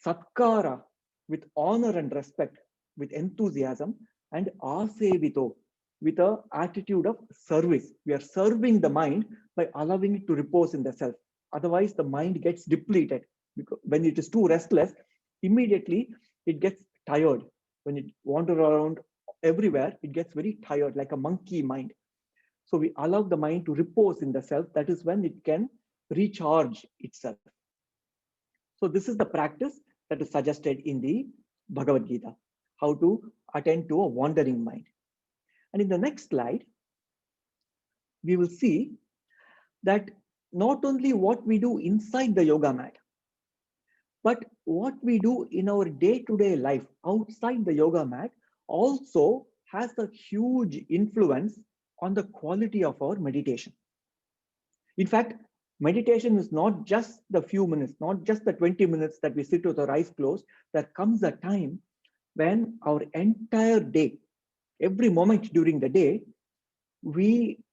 Satkara, with honor and respect, with enthusiasm. And asevito, with an attitude of service. We are serving the mind by allowing it to repose in the self. Otherwise, the mind gets depleted. Because when it is too restless, immediately it gets tired. When it wanders around everywhere, it gets very tired, like a monkey mind. So we allow the mind to repose in the self. That is when it can recharge itself. So this is the practice that is suggested in the Bhagavad Gita, how to attend to a wandering mind. And in the next slide, we will see that not only what we do inside the yoga mat, but what we do in our day-to-day life outside the yoga mat also has a huge influence on the quality of our meditation. In fact, meditation is not just the few minutes, not just the 20 minutes that we sit with our eyes closed. There comes a time when our entire day, every moment during the day, we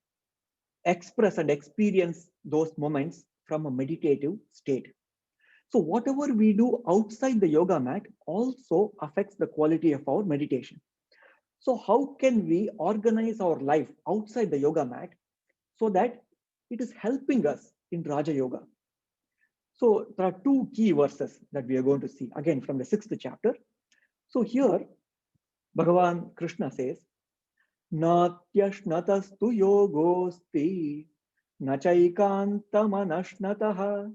express and experience those moments from a meditative state. So whatever we do outside the yoga mat also affects the quality of our meditation. So how can we organize our life outside the yoga mat so that it is helping us in Raja Yoga? So there are two key verses that we are going to see again from the 6th chapter. So here, Bhagavan Krishna says, Natyashnatastu yogosti nachaikantamanashnataha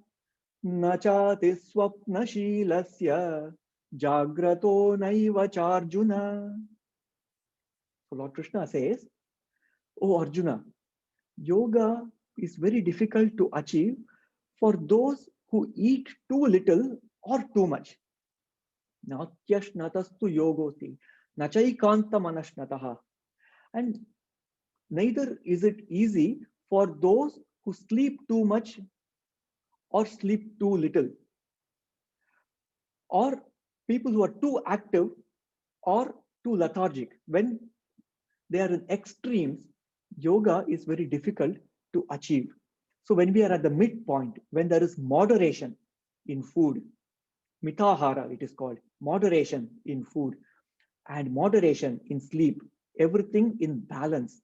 nachati swapnashilasya jagrato naiva charjuna. So Lord Krishna says, oh Arjuna, yoga is very difficult to achieve for those who eat too little or too much. Natyashnatastu yogosti nachaikantamanashnataha. And neither is it easy for those who sleep too much or sleep too little, or people who are too active or too lethargic. When they are in extremes, yoga is very difficult to achieve. So when we are at the midpoint, when there is moderation in food, mitahara it is called, moderation in food and moderation in sleep, everything in balance.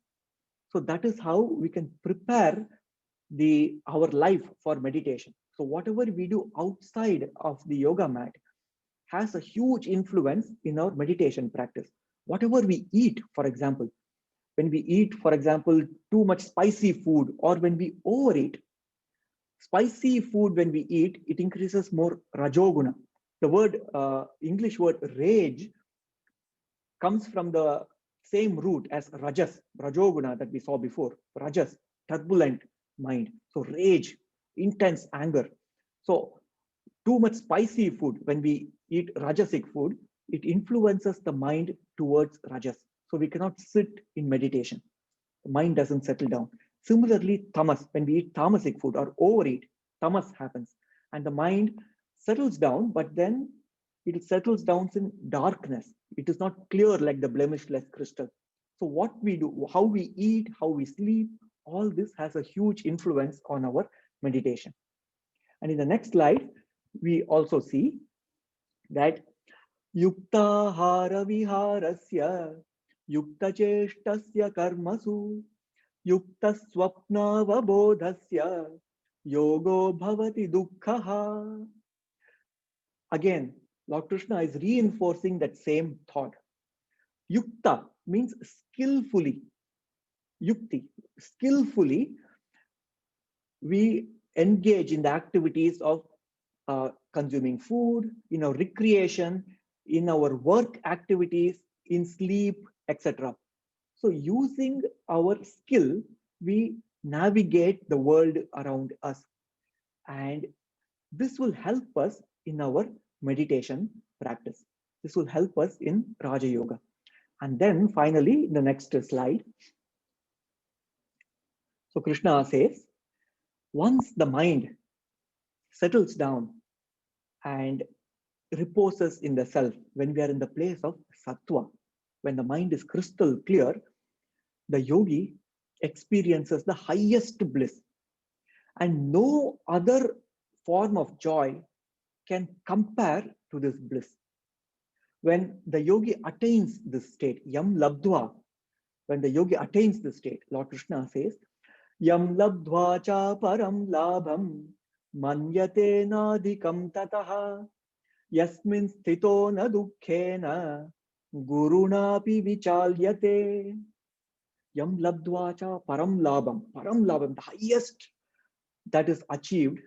So that is how we can prepare our life for meditation. So whatever we do outside of the yoga mat has a huge influence in our meditation practice. Whatever we eat, for example, when we eat, for example, too much spicy food, or when we overeat, spicy food, when we eat, it increases more rajoguna. The word, English word rage comes from the same root as rajas, rajoguna that we saw before. Rajas, turbulent mind. So rage, intense anger. So too much spicy food, when we eat rajasic food, it influences the mind towards rajas. So we cannot sit in meditation. The mind doesn't settle down. Similarly, tamas, when we eat tamasic food or overeat, tamas happens. And the mind settles down, but then it settles down in darkness. It is not clear like the blemishless crystal. So what we do, how we eat, how we sleep, all this has a huge influence on our meditation. And in the next slide, we also see that yuktahara viharasya yuktacheshtasya karmasu yuktaswapnavabodhasya yogo bhavati dukkhaha. Again, Lord Krishna is reinforcing that same thought. Yukta means skillfully. Yukti, skillfully, we engage in the activities of consuming food, in our recreation, in our work activities, in sleep, etc. So using our skill, we navigate the world around us. And this will help us in our meditation practice. This will help us in Raja Yoga. And then finally, the next slide. So Krishna says, once the mind settles down and reposes in the self, when we are in the place of sattva, when the mind is crystal clear, the yogi experiences the highest bliss. And no other form of joy can compare to this bliss. When the yogi attains this state, yam labdhva, when the yogi attains this state, Lord Krishna says, yam labdhva cha param labham manyate nadhikam tataha yasmin sthito na dukkhena gurunapi vichalyate. Yam labdhva cha param labham, the highest that is achieved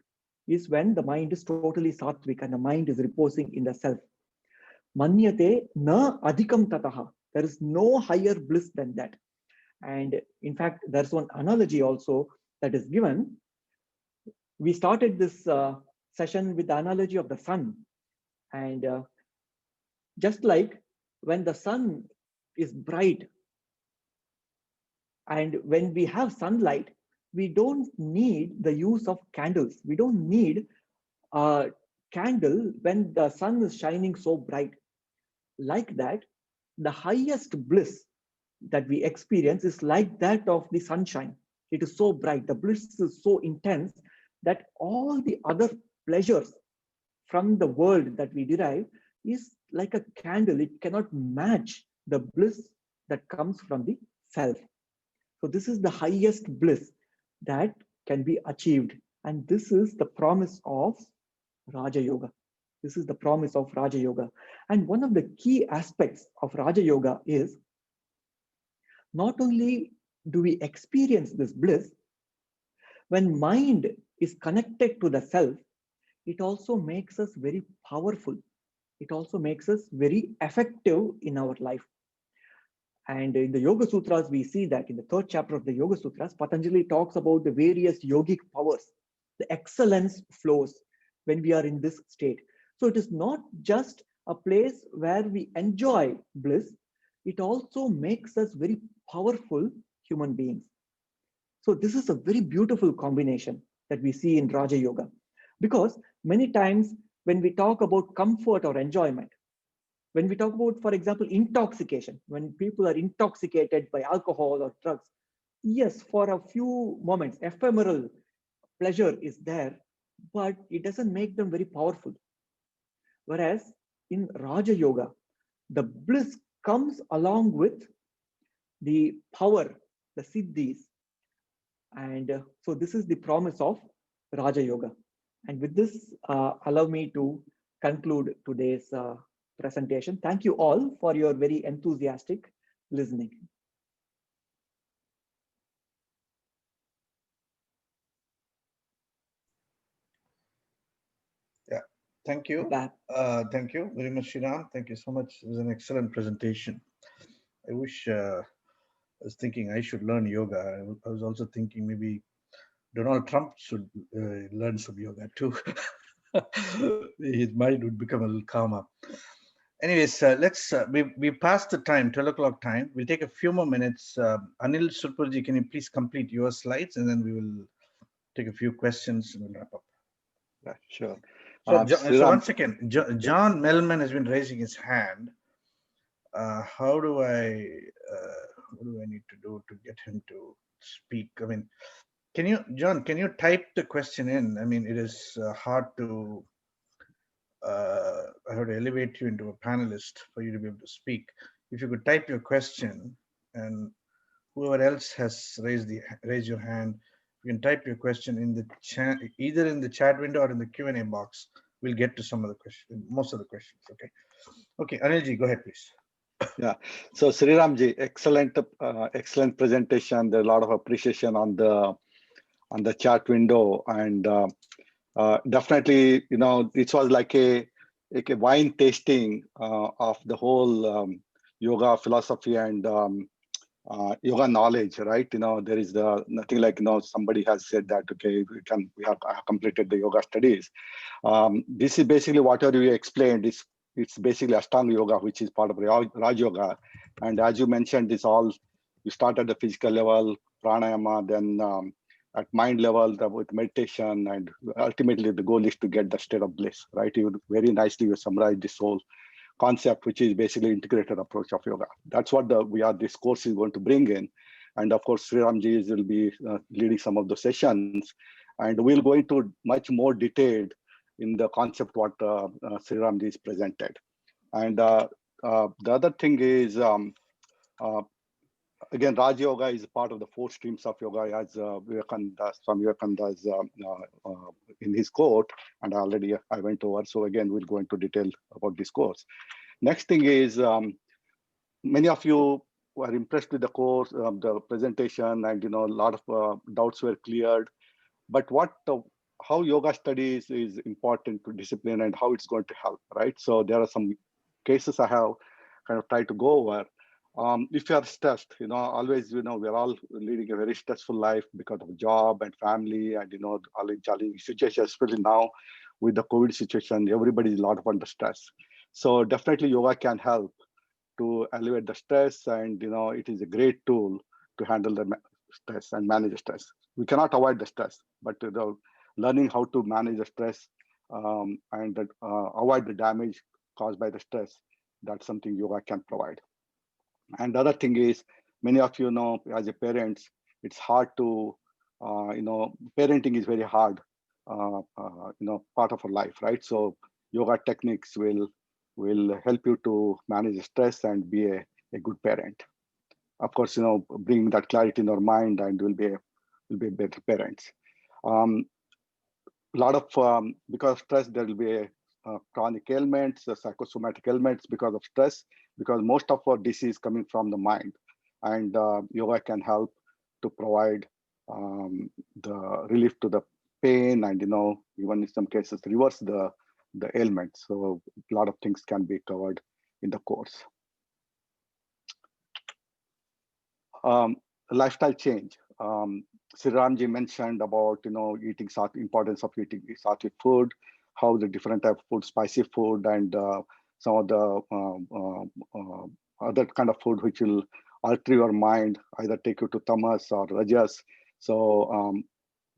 is when the mind is totally sattvic and the mind is reposing in the self. Manyate na adhikam tataha. There is no higher bliss than that. And in fact, there's one analogy also that is given. We started this session with the analogy of the sun. And just like when the sun is bright, and when we have sunlight, we don't need the use of candles. We don't need a candle when the sun is shining so bright. Like that, the highest bliss that we experience is like that of the sunshine. It is so bright, the bliss is so intense that all the other pleasures from the world that we derive is like a candle. It cannot match the bliss that comes from the self. So this is the highest bliss that can be achieved. And this is the promise of Raja Yoga. This is the promise of Raja Yoga. And one of the key aspects of Raja Yoga is not only do we experience this bliss, when mind is connected to the self, it also makes us very powerful. It also makes us very effective in our life. And in the Yoga Sutras, we see that in the 3rd chapter of the Yoga Sutras, Patanjali talks about the various yogic powers. The excellence flows when we are in this state. So it is not just a place where we enjoy bliss, it also makes us very powerful human beings. So this is a very beautiful combination that we see in Raja Yoga. Because many times when we talk about comfort or enjoyment, when we talk about, for example, intoxication, when people are intoxicated by alcohol or drugs, yes, for a few moments, ephemeral pleasure is there, but it doesn't make them very powerful. Whereas in Raja Yoga, the bliss comes along with the power, the siddhis. And so this is the promise of Raja Yoga. And with this, allow me to conclude today's presentation. Thank you all for your very enthusiastic listening. Yeah, thank you. Thank you very much, Sriram. Thank you so much. It was an excellent presentation. I wish I was thinking I should learn yoga. I was also thinking maybe Donald Trump should learn some yoga too. His mind would become a little calmer. Anyways, let's we passed the time, 12 o'clock time. We'll take a few more minutes. Anil Sulpurji, can you please complete your slides, and then we will take a few questions and we'll wrap up. Yeah, sure. So one second, John Mellman has been raising his hand. How do I what do I need to do to get him to speak? I mean, can you, John, can you type the question in? I mean, it is hard to, I have to elevate you into a panelist for you to be able to speak. If you could type your question, and whoever else has raised your hand, you can type your question in the chat, either in the chat window or in the Q&A box. We'll get to some of the questions, most of the questions. Okay. Okay, Anilji, go ahead, please. Yeah. So Sriramji, excellent presentation. There's a lot of appreciation on the chat window, and definitely, you know, it was like a wine tasting of the whole yoga philosophy and yoga knowledge, right? You know, there is nothing like, you know, somebody has said that, okay, we have completed the yoga studies. This is basically whatever you explained. It's basically Ashtanga yoga, which is part of Raj Yoga. And as you mentioned, you start at the physical level, pranayama, then at mind level with meditation, and ultimately the goal is to get the state of bliss, right? You very nicely you summarized this whole concept, which is basically integrated approach of yoga. That's what this course is going to bring in. And of course, Sriramji will be leading some of the sessions, and we'll go into much more detailed in the concept what Sriramji is presented. And the other thing is, again, Raj Yoga is part of the 4 streams of yoga, as Swami Vivekananda in his quote, and I went over. So again, we'll go into detail about this course. Next thing is, many of you were impressed with the course, the presentation, and you know, a lot of doubts were cleared. But how yoga studies is important to discipline and how it's going to help, right? So there are some cases I have kind of tried to go over. If you are stressed, you know, always, you know, we're all leading a very stressful life because of job and family, and you know, all in challenging situations, especially now with the COVID situation, everybody is a lot of under stress. So definitely yoga can help to alleviate the stress, and you know, it is a great tool to handle the stress and manage the stress. We cannot avoid the stress, but learning how to manage the stress and avoid the damage caused by the stress, that's something yoga can provide. And the other thing is, many of you know, as a parents, it's hard to, you know, parenting is very hard, you know, part of our life, right? So yoga techniques will help you to manage stress and be a good parent. Of course, you know, bring that clarity in our mind, and will be better parents. A lot of because of stress, there will be chronic ailments, psychosomatic ailments because of stress, because most of our disease coming from the mind, and yoga can help to provide the relief to the pain, and you know, even in some cases reverse the ailment. So a lot of things can be covered in the course. Lifestyle change. Sriramji mentioned about, you know, importance of eating sattvic food, how the different type of food, spicy food, and some of the other kind of food which will alter your mind, either take you to tamas or rajas. So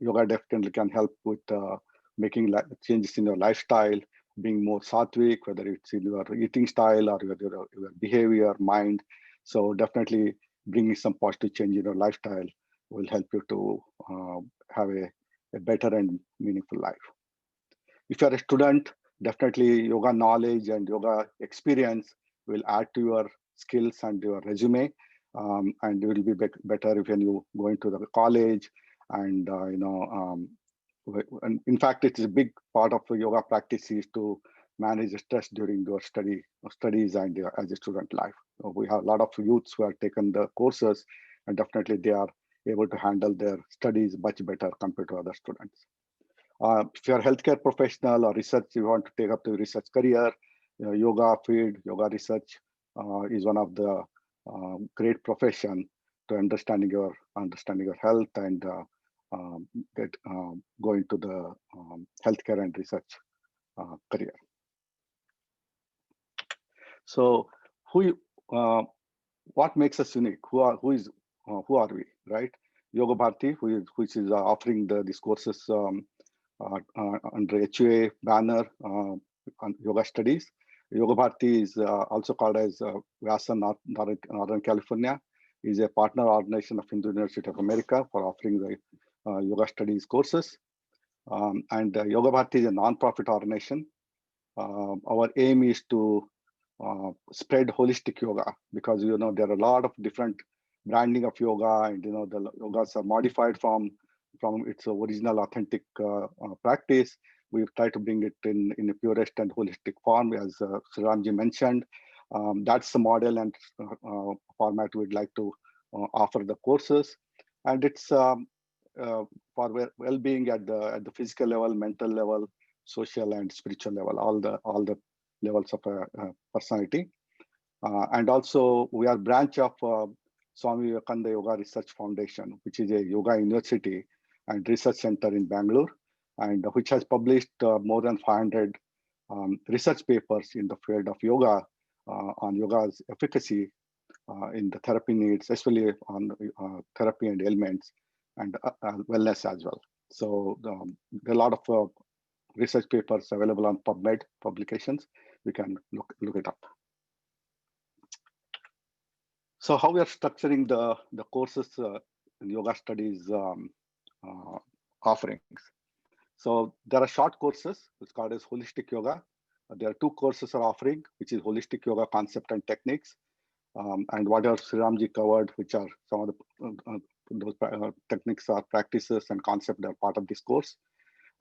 yoga definitely can help with making changes in your lifestyle, being more sattvic, whether it's in your eating style or your behavior, mind. So definitely bringing some positive change in your lifestyle will help you to have a a better and meaningful life. If you're a student, definitely yoga knowledge and yoga experience will add to your skills and your resume, and it will be better when you go into the college. And and in fact, it's a big part of yoga practice is to manage stress during your studies and as a student life. We have a lot of youths who have taken the courses, and definitely they are able to handle their studies much better compared to other students. If you're a healthcare professional or research, you want to take up the research career, yoga field, yoga research is one of the great profession to understanding your health and go into the healthcare and research career. So, what makes us unique? Who are we, right? Yoga Bharti, which is offering these courses under HUA banner on yoga studies. Yoga Bharti is also called as Vyasa Northern California, is a partner organization of Hindu University of America for offering the yoga studies courses. And Yoga Bharti is a non-profit organization. Our aim is to spread holistic yoga, because there are a lot of different branding of yoga, and the yogas are modified from its original authentic practice. We try to bring it in a purest and holistic form, as Sriramji mentioned. That's the model and format we'd like to offer the courses, and it's for well-being at the physical level, mental level, social and spiritual level, all the levels of personality. And also we are a branch of Swami Vivekananda Yoga Research Foundation, which is a yoga university and research center in Bangalore, and which has published more than 500 research papers in the field of yoga on yoga's efficacy in the therapy needs, especially on therapy and ailments and wellness as well. So there are a lot of research papers available on PubMed publications. We can look it up. So how we are structuring the courses in yoga studies offerings. So there are short courses, it's called as Holistic Yoga. There are 2 courses are offering, which is Holistic Yoga Concept and Techniques, and whatever Sriramji covered, which are some of those techniques or practices and concepts that are part of this course.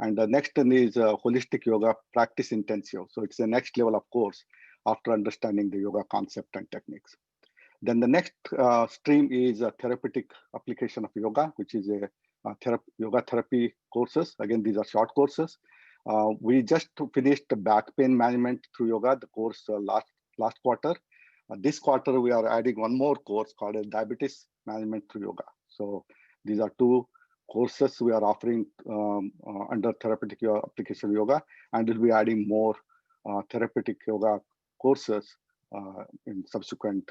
And the next one is Holistic Yoga Practice Intensive. So it's the next level of course after understanding the yoga concept and techniques. Then the next stream is a therapeutic application of yoga, which is a yoga therapy courses. Again, these are short courses. We just finished the back pain management through yoga, the course last quarter. This quarter, we are adding one more course called diabetes management through yoga. So these are 2 courses we are offering under therapeutic yoga, application yoga, and we'll be adding more therapeutic yoga courses in subsequent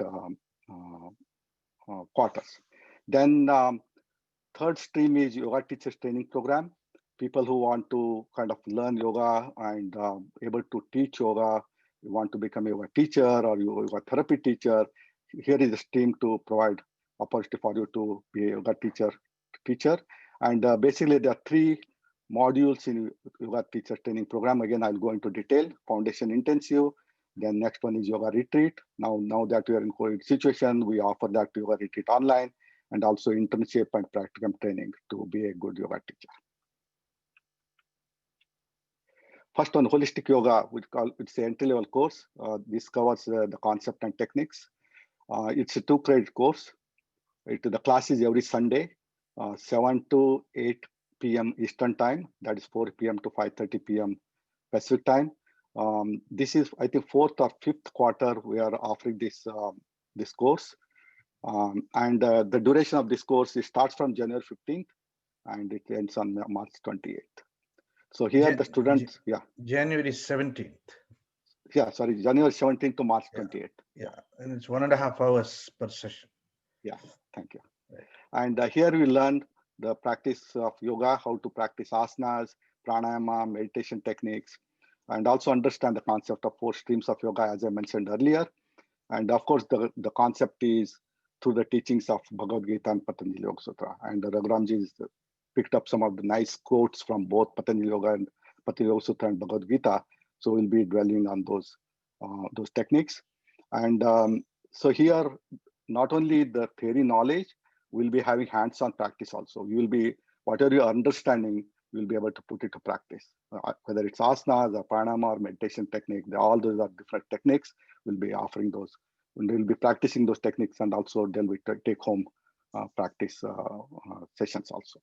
quarters. Then third stream is yoga teachers training program. People who want to kind of learn yoga and able to teach yoga, you want to become a yoga teacher or yoga therapy teacher, here is a stream to provide opportunity for you to be a yoga teacher. And basically there are 3 modules in yoga teacher training program. Again, I'll go into detail. Foundation intensive. Then next one is yoga retreat. Now that we are in COVID situation, we offer that yoga retreat online, and also internship and practicum training to be a good yoga teacher. First on holistic yoga, it's an entry-level course. This covers the concept and techniques. It's a 2-credit course. The class is every Sunday, 7 to 8 p.m. Eastern time. That is 4 p.m. to 5:30 p.m. Pacific time. This is, I think, 4th or 5th quarter we are offering this course. And the duration of this course, it starts from January 15th and it ends on March 28th. So here the students, January 17th. Yeah, sorry, January 17th to March 28th. Yeah, and it's 1.5 hours per session. Yeah, thank you. Right. And here we learn the practice of yoga, how to practice asanas, pranayama, meditation techniques, and also understand the concept of 4 streams of yoga, as I mentioned earlier. And of course, the concept is through the teachings of Bhagavad Gita and Patanjali Yoga Sutra. And Raghuramji is picked up some of the nice quotes from both Patanjali Yoga and Patanjali Yoga Sutra and Bhagavad Gita. So we'll be dwelling on those techniques. And so here, not only the theory knowledge, we'll be having hands-on practice also. You will be, whatever you're understanding, you'll be able to put it to practice. Whether it's asanas or pranayama or meditation technique, all those are different techniques. We'll be offering those. And we'll be practicing those techniques, and also then we take home practice sessions also.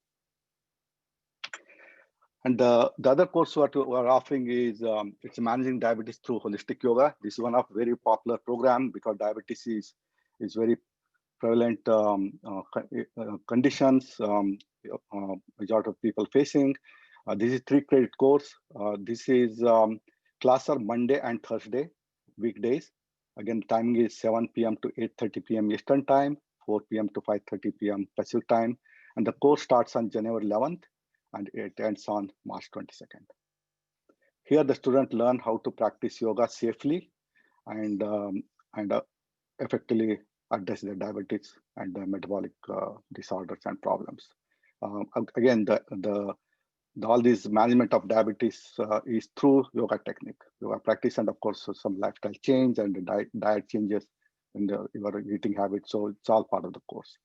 And the other course what we're offering is it's managing diabetes through holistic yoga. This is one of very popular program because diabetes is very prevalent conditions majority of people facing. This is 3 credit course. This is class are Monday and Thursday, weekdays. Again, timing is 7 p.m. to 8:30 p.m. Eastern time, 4 p.m. to 5:30 p.m. Pacific time. And the course starts on January 11th and it ends on March 22nd. Here, the student learn how to practice yoga safely and effectively address the diabetes and the metabolic disorders and problems. Again, all this management of diabetes is through yoga technique, yoga practice, and of course some lifestyle change and the diet changes in your eating habits. So it's all part of the course.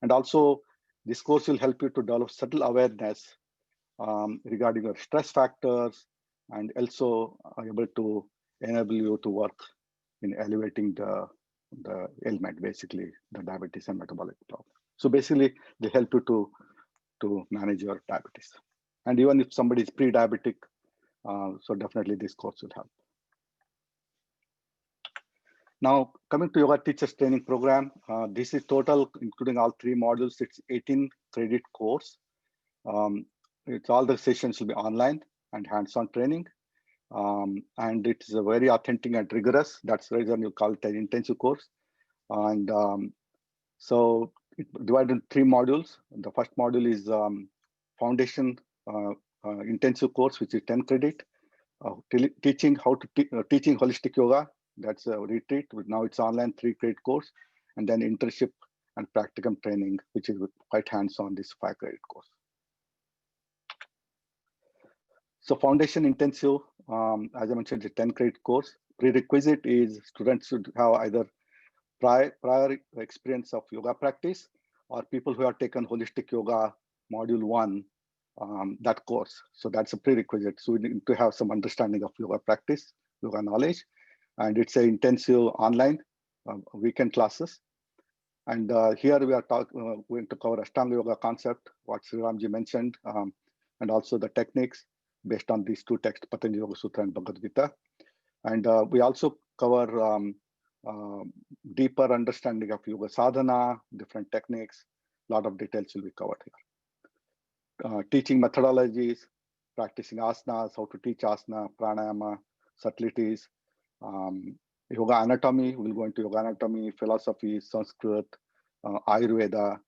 And also, this course will help you to develop subtle awareness regarding your stress factors, and also able to enable you to work in elevating the ailment, basically the diabetes and metabolic problem. So basically, they help you to manage your diabetes. And even if somebody is pre-diabetic, so definitely this course will help. Now, coming to Yoga Teachers Training Program, this is total, including all 3 modules, it's 18 credit course. It's all the sessions will be online and hands-on training. And it's a very authentic and rigorous. That's the reason you call it an intensive course. And so it divided in 3 modules. The first module is Foundation intensive course, which is 10 credit. Teaching how to teaching holistic yoga. That's a retreat. Now it's online 3 credit course. And then internship and practicum training, which is quite hands-on, this 5 credit course. So Foundation Intensive, as I mentioned, the 10 credit course. Prerequisite is students should have either prior experience of yoga practice or people who have taken Holistic Yoga Module 1, that course. So that's a prerequisite. So we need to have some understanding of yoga practice, yoga knowledge. And it's an intensive online weekend classes. And here we are going to cover Ashtanga Yoga concept, what Sri Ramji mentioned, and also the techniques based on these 2 texts, Patanjali Yoga Sutra and Bhagavad Gita. And we also cover deeper understanding of yoga sadhana, different techniques, a lot of details will be covered here. Teaching methodologies, practicing asanas, how to teach asana, pranayama, subtleties, yoga anatomy, we'll go into yoga anatomy, philosophy, Sanskrit, Ayurveda,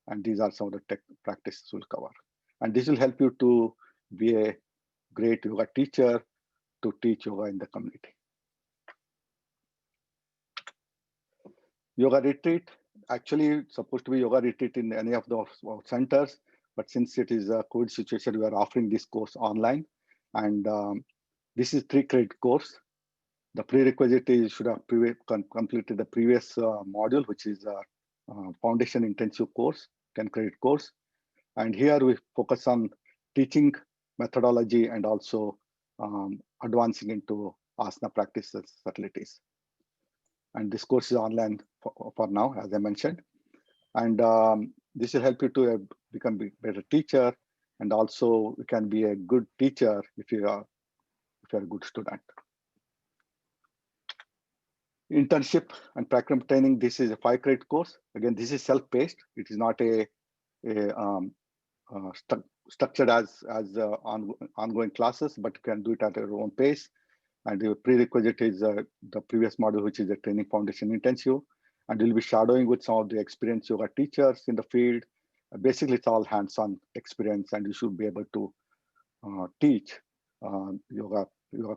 and these are some of the practices we'll cover. And this will help you to be a great yoga teacher to teach yoga in the community. Yoga retreat, actually it's supposed to be yoga retreat in any of the centers, but since it is a COVID situation, we are offering this course online. And this is 3 credit course. The prerequisite is should have completed the previous module, which is Foundation Intensive course, 10 credit course. And here we focus on teaching methodology and also advancing into asana practices, subtleties. And this course is online for now, as I mentioned. And this will help you to become a better teacher, and also you can be a good teacher if you're a good student. Internship and practicum training, this is a 5 credit course. Again, this is self-paced. It is not structured as ongoing classes, but you can do it at your own pace. And the prerequisite is the previous module, which is the Training Foundation Intensive. And you'll be shadowing with some of the experienced yoga teachers in the field. Basically, it's all hands-on experience, and you should be able to teach yoga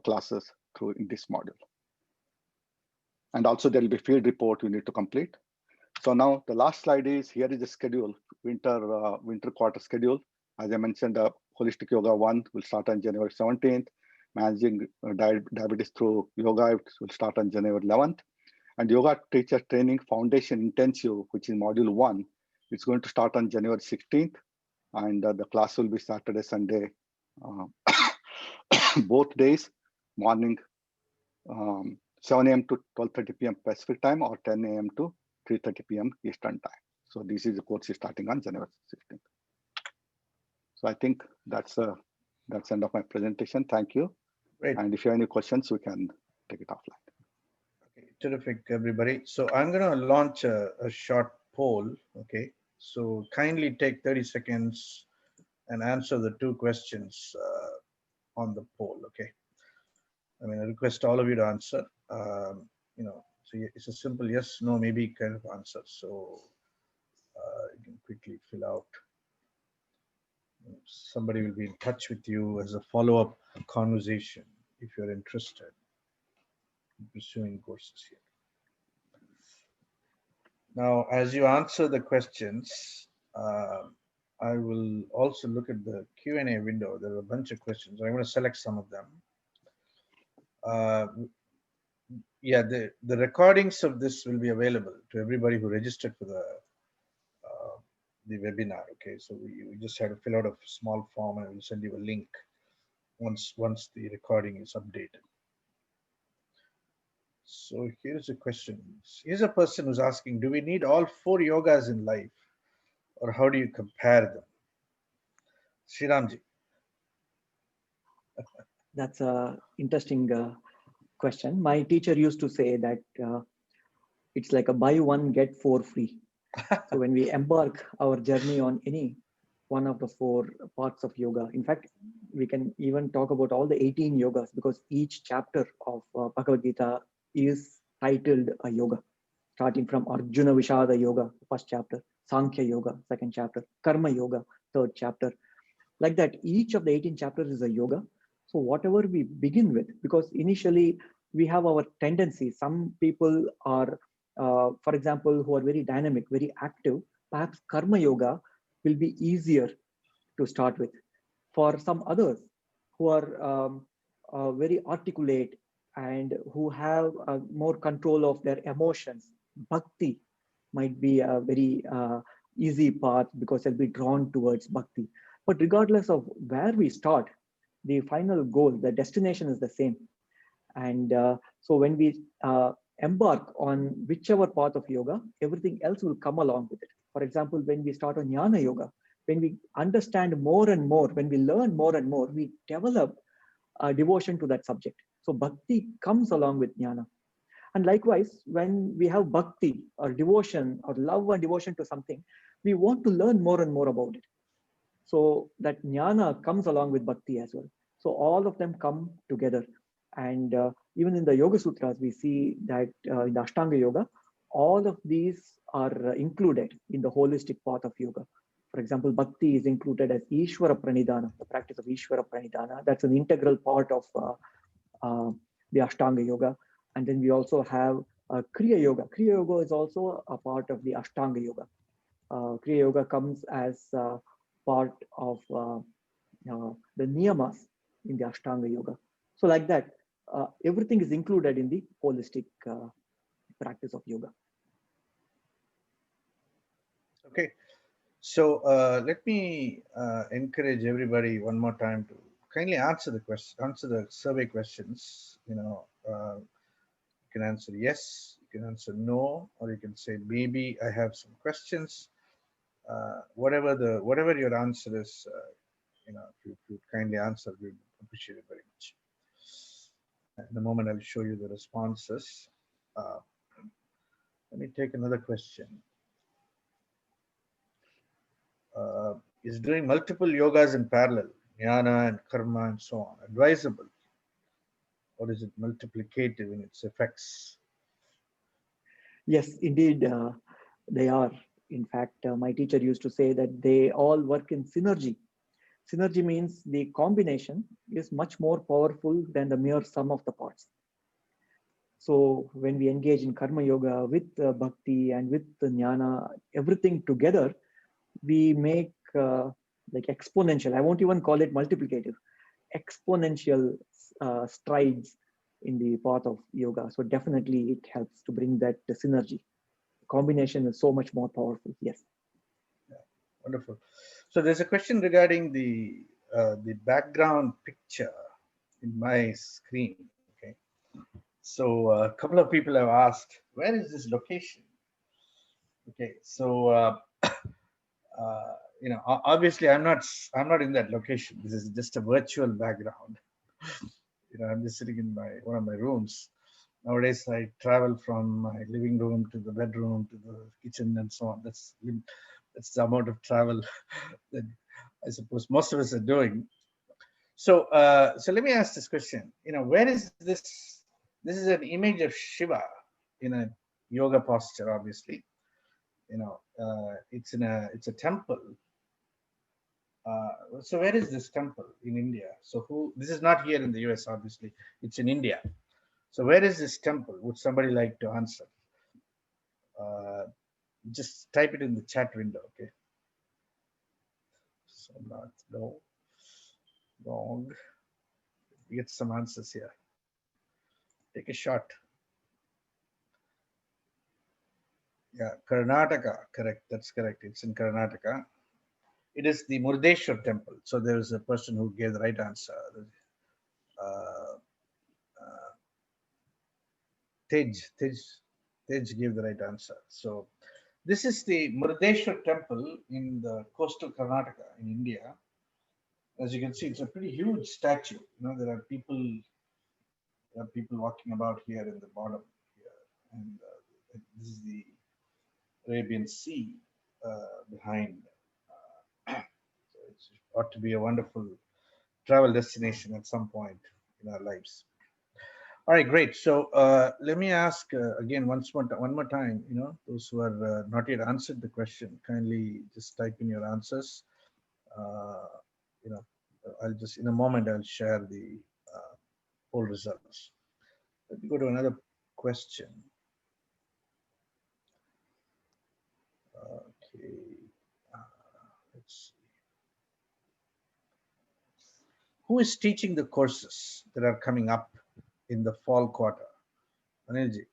classes in this module. And also there will be field report you need to complete. So now the last slide is, here is the schedule, winter quarter schedule. As I mentioned, Holistic Yoga 1 will start on January 17th. Managing diabetes through yoga will start on January 11th. And Yoga Teacher Training Foundation Intensive, which is Module 1, it's going to start on January 16th. And the class will be Saturday, Sunday, both days, morning 7 a.m. to 12:30 p.m. Pacific time, or 10 a.m. to 3:30 p.m. Eastern time. So this is the course is starting on January 16th. So I think that's the end of my presentation. Thank you. Great. And if you have any questions, we can take it offline. Okay, terrific, everybody. So I'm going to launch a short poll. Okay, so kindly take 30 seconds and answer the 2 questions on the poll. Okay, I mean, I request all of you to answer. So it's a simple yes, no, maybe kind of answer. So you can quickly fill out. Somebody will be in touch with you as a follow-up conversation if you're interested in pursuing courses here. Now, as you answer the questions, I will also look at the Q&A window. There are a bunch of questions. I'm going to select some of them. Yeah, the recordings of this will be available to everybody who registered for the webinar. Okay, so we just had to fill out a small form and we'll send you a link once the recording is updated. So here's a question. Here's a person who's asking, do we need all 4 yogas in life, or how do you compare them? Sriramji. That's a interesting question. My teacher used to say that it's like a buy 1 get 4 free. So when we embark our journey on any one of the 4 parts of yoga, in fact, we can even talk about all the 18 yogas, because each chapter of Bhagavad Gita is titled a yoga, starting from Arjuna Vishada Yoga, first chapter, Sankhya Yoga, second chapter, Karma Yoga, third chapter. Like that, each of the 18 chapters is a yoga. So whatever we begin with, because initially we have our tendencies. Some people are, for example, who are very dynamic, very active, perhaps Karma Yoga will be easier to start with. For some others who are very articulate and who have more control of their emotions, Bhakti might be a very easy path, because they'll be drawn towards Bhakti. But regardless of where we start, the final goal, the destination is the same. And so when we embark on whichever path of yoga, everything else will come along with it. For example, when we start on Jnana Yoga, when we understand more and more, when we learn more and more, we develop a devotion to that subject. So Bhakti comes along with Jnana. And likewise, when we have Bhakti or devotion or love and devotion to something, we want to learn more and more about it. So that Jnana comes along with Bhakti as well. So all of them come together. And even in the Yoga Sutras, we see that in the Ashtanga Yoga, all of these are included in the holistic path of yoga. For example, Bhakti is included as Ishvara Pranidhana, the practice of Ishvara Pranidhana. That's an integral part of the Ashtanga Yoga. And then we also have Kriya Yoga. Kriya Yoga is also a part of the Ashtanga Yoga. Kriya Yoga comes as part of the niyamas in the Ashtanga Yoga. So like that, everything is included in the holistic practice of yoga. Okay, so let me encourage everybody one more time to kindly answer the survey questions. You can answer yes, you can answer no, or you can say maybe I have some questions. Whatever your answer is, if you kindly answer, we appreciate it very much. In a moment, I'll show you the responses. Let me take another question. Is doing multiple yogas in parallel, jnana and karma and so on, advisable? Or is it multiplicative in its effects? Yes, indeed, they are. In fact, my teacher used to say that they all work in synergy. Synergy means the combination is much more powerful than the mere sum of the parts. So when we engage in karma yoga with bhakti and with the jnana, everything together, we make like exponential. I won't even call it multiplicative, exponential strides in the path of yoga. So definitely it helps to bring that synergy. The combination is so much more powerful. Yes. Yeah, wonderful. So there's a question regarding the background picture in my screen. Okay. So a couple of people have asked, where is this location? Okay. So obviously I'm not in that location. This is just a virtual background. I'm just sitting in one of my rooms. Nowadays I travel from my living room to the bedroom to the kitchen and so on. That's the amount of travel that I suppose most of us are doing. So let me ask this question. Where is this? This is an image of Shiva in a yoga posture, obviously. It's a temple. So where is this temple in India? So this is not here in the US, obviously. It's in India. So where is this temple? Would somebody like to answer? Just type it in the chat window, okay? So no, wrong. We get some answers here. Take a shot. Yeah, Karnataka, correct. That's correct. It's in Karnataka. It is the Murdeshwar temple. So there is a person who gave the right answer. Tej gave the right answer. So this is the Murdeshwar temple in the coastal Karnataka in India. As you can see, it's a pretty huge statue. There are people walking about here in the bottom here, and this is the Arabian Sea behind. So it ought to be a wonderful travel destination at some point in our lives. All right, great. So let me ask again one more time. Those who are not yet answered the question, kindly just type in your answers. I'll just in a moment I'll share the poll results. Let me go to another question. Okay, let's see. Who is teaching the courses that are coming up in the fall quarter? Anilji.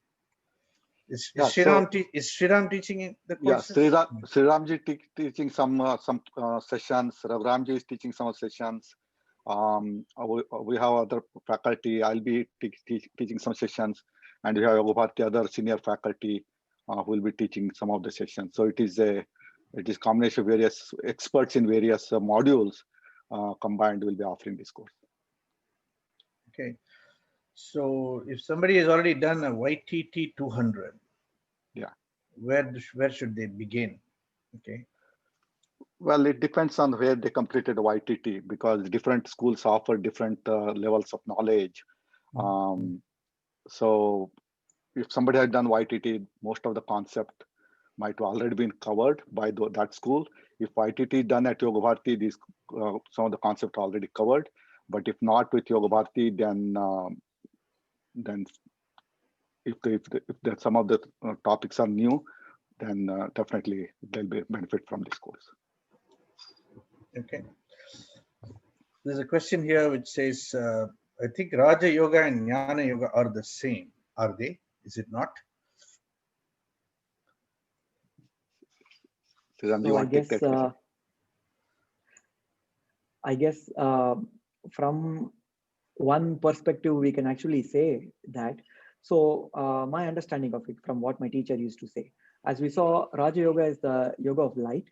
Is Sriram teaching the courses? Yeah, Sriramji teaching some sessions. Ramji is teaching some sessions. We have other faculty. I'll be teaching some sessions, and we have Yogabharati other senior faculty who will be teaching some of the sessions. So it is combination of various experts in various modules combined will be offering this course. Okay. So if somebody has already done a YTT 200, yeah, where should they begin? Okay. Well, it depends on where they completed YTT, because different schools offer different levels of knowledge. So if somebody had done YTT, most of the concept might have already been covered by that school. If YTT done at Yogabharati, these some of the concept already covered. But if not with Yogabharati, then if some of the topics are new, then definitely there'll be benefit from this course. Okay. There's a question here which says, I think Raja Yoga and Jnana Yoga are the same. Are they? Is it not? So I guess from one perspective, we can actually say that. So my understanding of it from what my teacher used to say, as we saw, Raja Yoga is the yoga of light.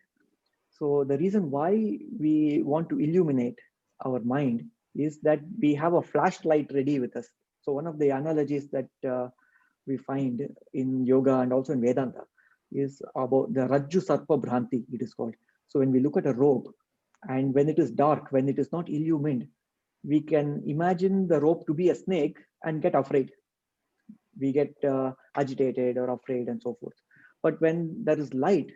So the reason why we want to illuminate our mind is that we have a flashlight ready with us. So one of the analogies that we find in yoga and also in Vedanta is about the Rajju Sarpa Bhranti, it is called. So when we look at a rope, and when it is dark, when it is not illumined, we can imagine the rope to be a snake and get afraid. We get agitated or afraid and so forth. But when there is light,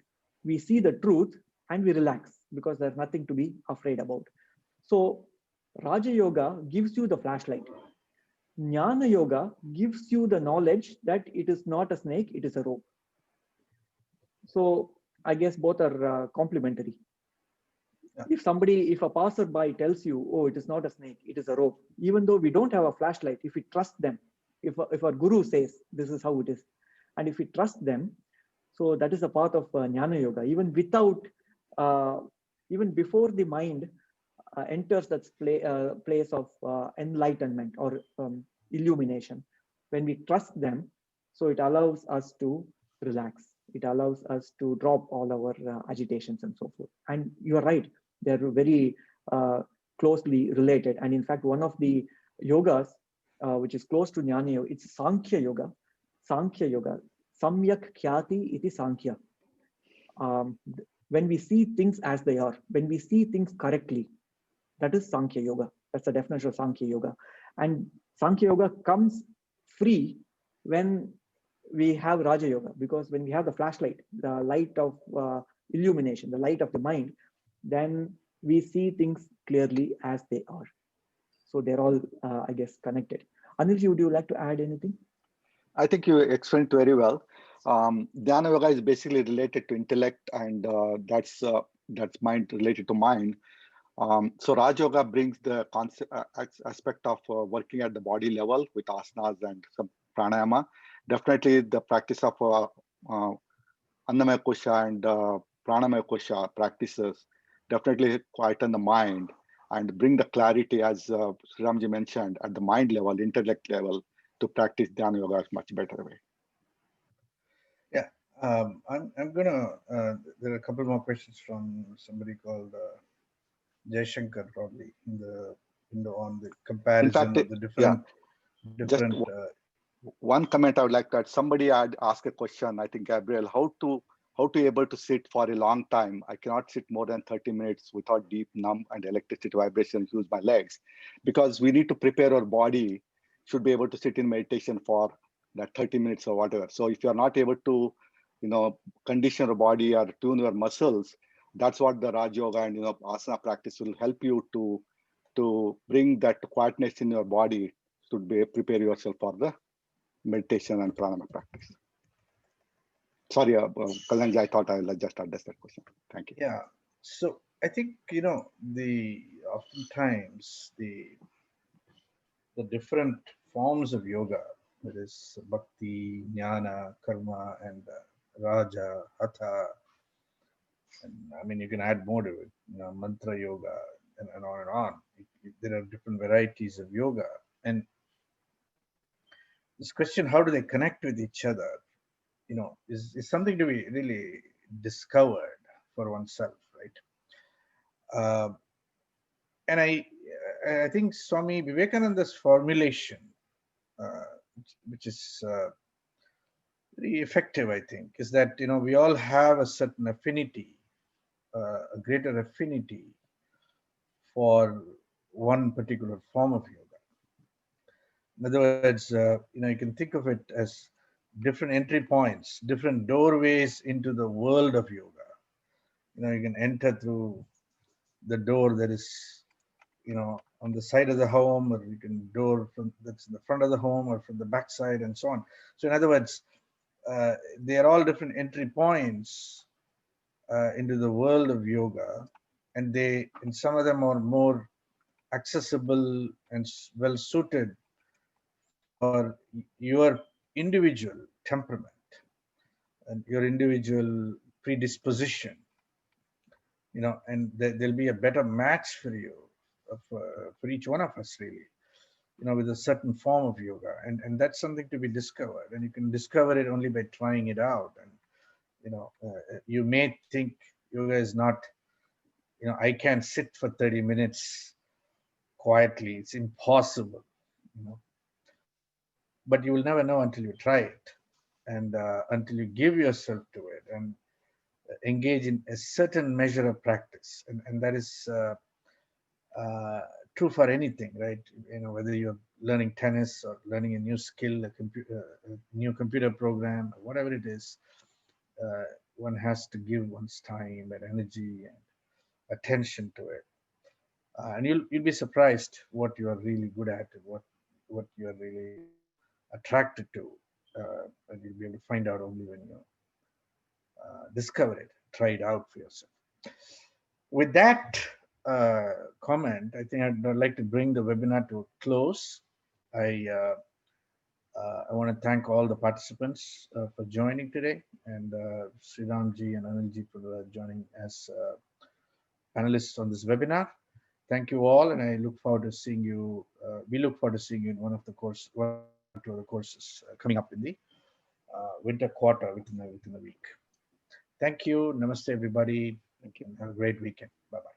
we see the truth and we relax because there's nothing to be afraid about. So Raja Yoga gives you the flashlight. Jnana Yoga gives you the knowledge that it is not a snake, it is a rope. So I guess both are complementary. If a passerby tells you, oh, it is not a snake, it is a rope, even though we don't have a flashlight, if we trust them, if our guru says this is how it is, and if we trust them, so that is a part of Jnana Yoga. Even without, even before the mind enters that place of enlightenment or illumination, when we trust them, so it allows us to relax. It allows us to drop all our agitations and so forth. And you are right, they're very closely related. And in fact, one of the yogas which is close to Jnana Yoga, it's Sankhya Yoga. Sankhya Yoga. Samyak Khyati iti Sankhya. When we see things as they are, when we see things correctly, that is Sankhya Yoga. That's the definition of Sankhya Yoga. And Sankhya Yoga comes free when we have Raja Yoga, because when we have the flashlight, the light of illumination, the light of the mind, then we see things clearly as they are. So they're all, I guess, connected. Anilji, would you like to add anything? I think you explained very well. Dhyana Yoga is basically related to intellect, and that's mind related to mind. So Raj Yoga brings the concept aspect of working at the body level with asanas and some pranayama. Definitely the practice of Annamaya Kosha and Pranamaya Kosha practices definitely quieten the mind and bring the clarity, as Sriramji mentioned, at the mind level, intellect level, to practice Dhyana Yoga is much better way. Yeah, I'm gonna. There are a couple more questions from somebody called Jaishankar, probably on the comparison of the different. Just one comment I would like to add. Somebody had asked a question. I think Gabriel, how to able to sit for a long time. I cannot sit more than 30 minutes without deep numb and electricity vibration, use my legs, because we need to prepare our body. Should be able to sit in meditation for that 30 minutes or whatever. So if you're not able to, condition your body or tune your muscles, that's what the Raj Yoga and asana practice will help you to bring that quietness in your body to prepare yourself for the meditation and pranayama practice. Sorry, Kalyanji, I thought I'll just address that question. Thank you. Yeah. So I think oftentimes the different forms of yoga, that is bhakti, jnana, karma, and raja, hatha, and I mean you can add more to it, mantra yoga, and on and on. There are different varieties of yoga, and this question, how do they connect with each other, is something to be really discovered for oneself, right? And I think Swami Vivekananda's formulation, which is very effective, I think, is that we all have a certain affinity, a greater affinity for one particular form of yoga. In other words, you can think of it as different entry points, different doorways into the world of yoga. You can enter through the door that is, on the side of the home, or you can door from that's in the front of the home, or from the back side, and so on. So in other words, they are all different entry points into the world of yoga, and some of them are more accessible and well suited for your individual temperament and your individual predisposition, and there'll be a better match for you, for each one of us, really, with a certain form of yoga, and that's something to be discovered, and you can discover it only by trying it out. And you may think yoga is not, I can't sit for 30 minutes quietly, it's impossible, but you will never know until you try it, and until you give yourself to it and engage in a certain measure of practice, and that is true for anything, right? Whether you're learning tennis or learning a new skill, a new computer program, or whatever it is, one has to give one's time and energy and attention to it, and you'll be surprised what you are really good at and what you are really attracted to, and you'll be able to find out only when you discover it, try it out for yourself. With that comment, I think I'd like to bring the webinar to a close. I want to thank all the participants for joining today, and Sriramji and Anilji for joining as panelists on this webinar. Thank you all, and I look forward to seeing you. We look forward to seeing you in one or two of the courses coming up in the winter quarter within a week. Thank you. Namaste, everybody. Thank you. Have a great weekend. Bye-bye.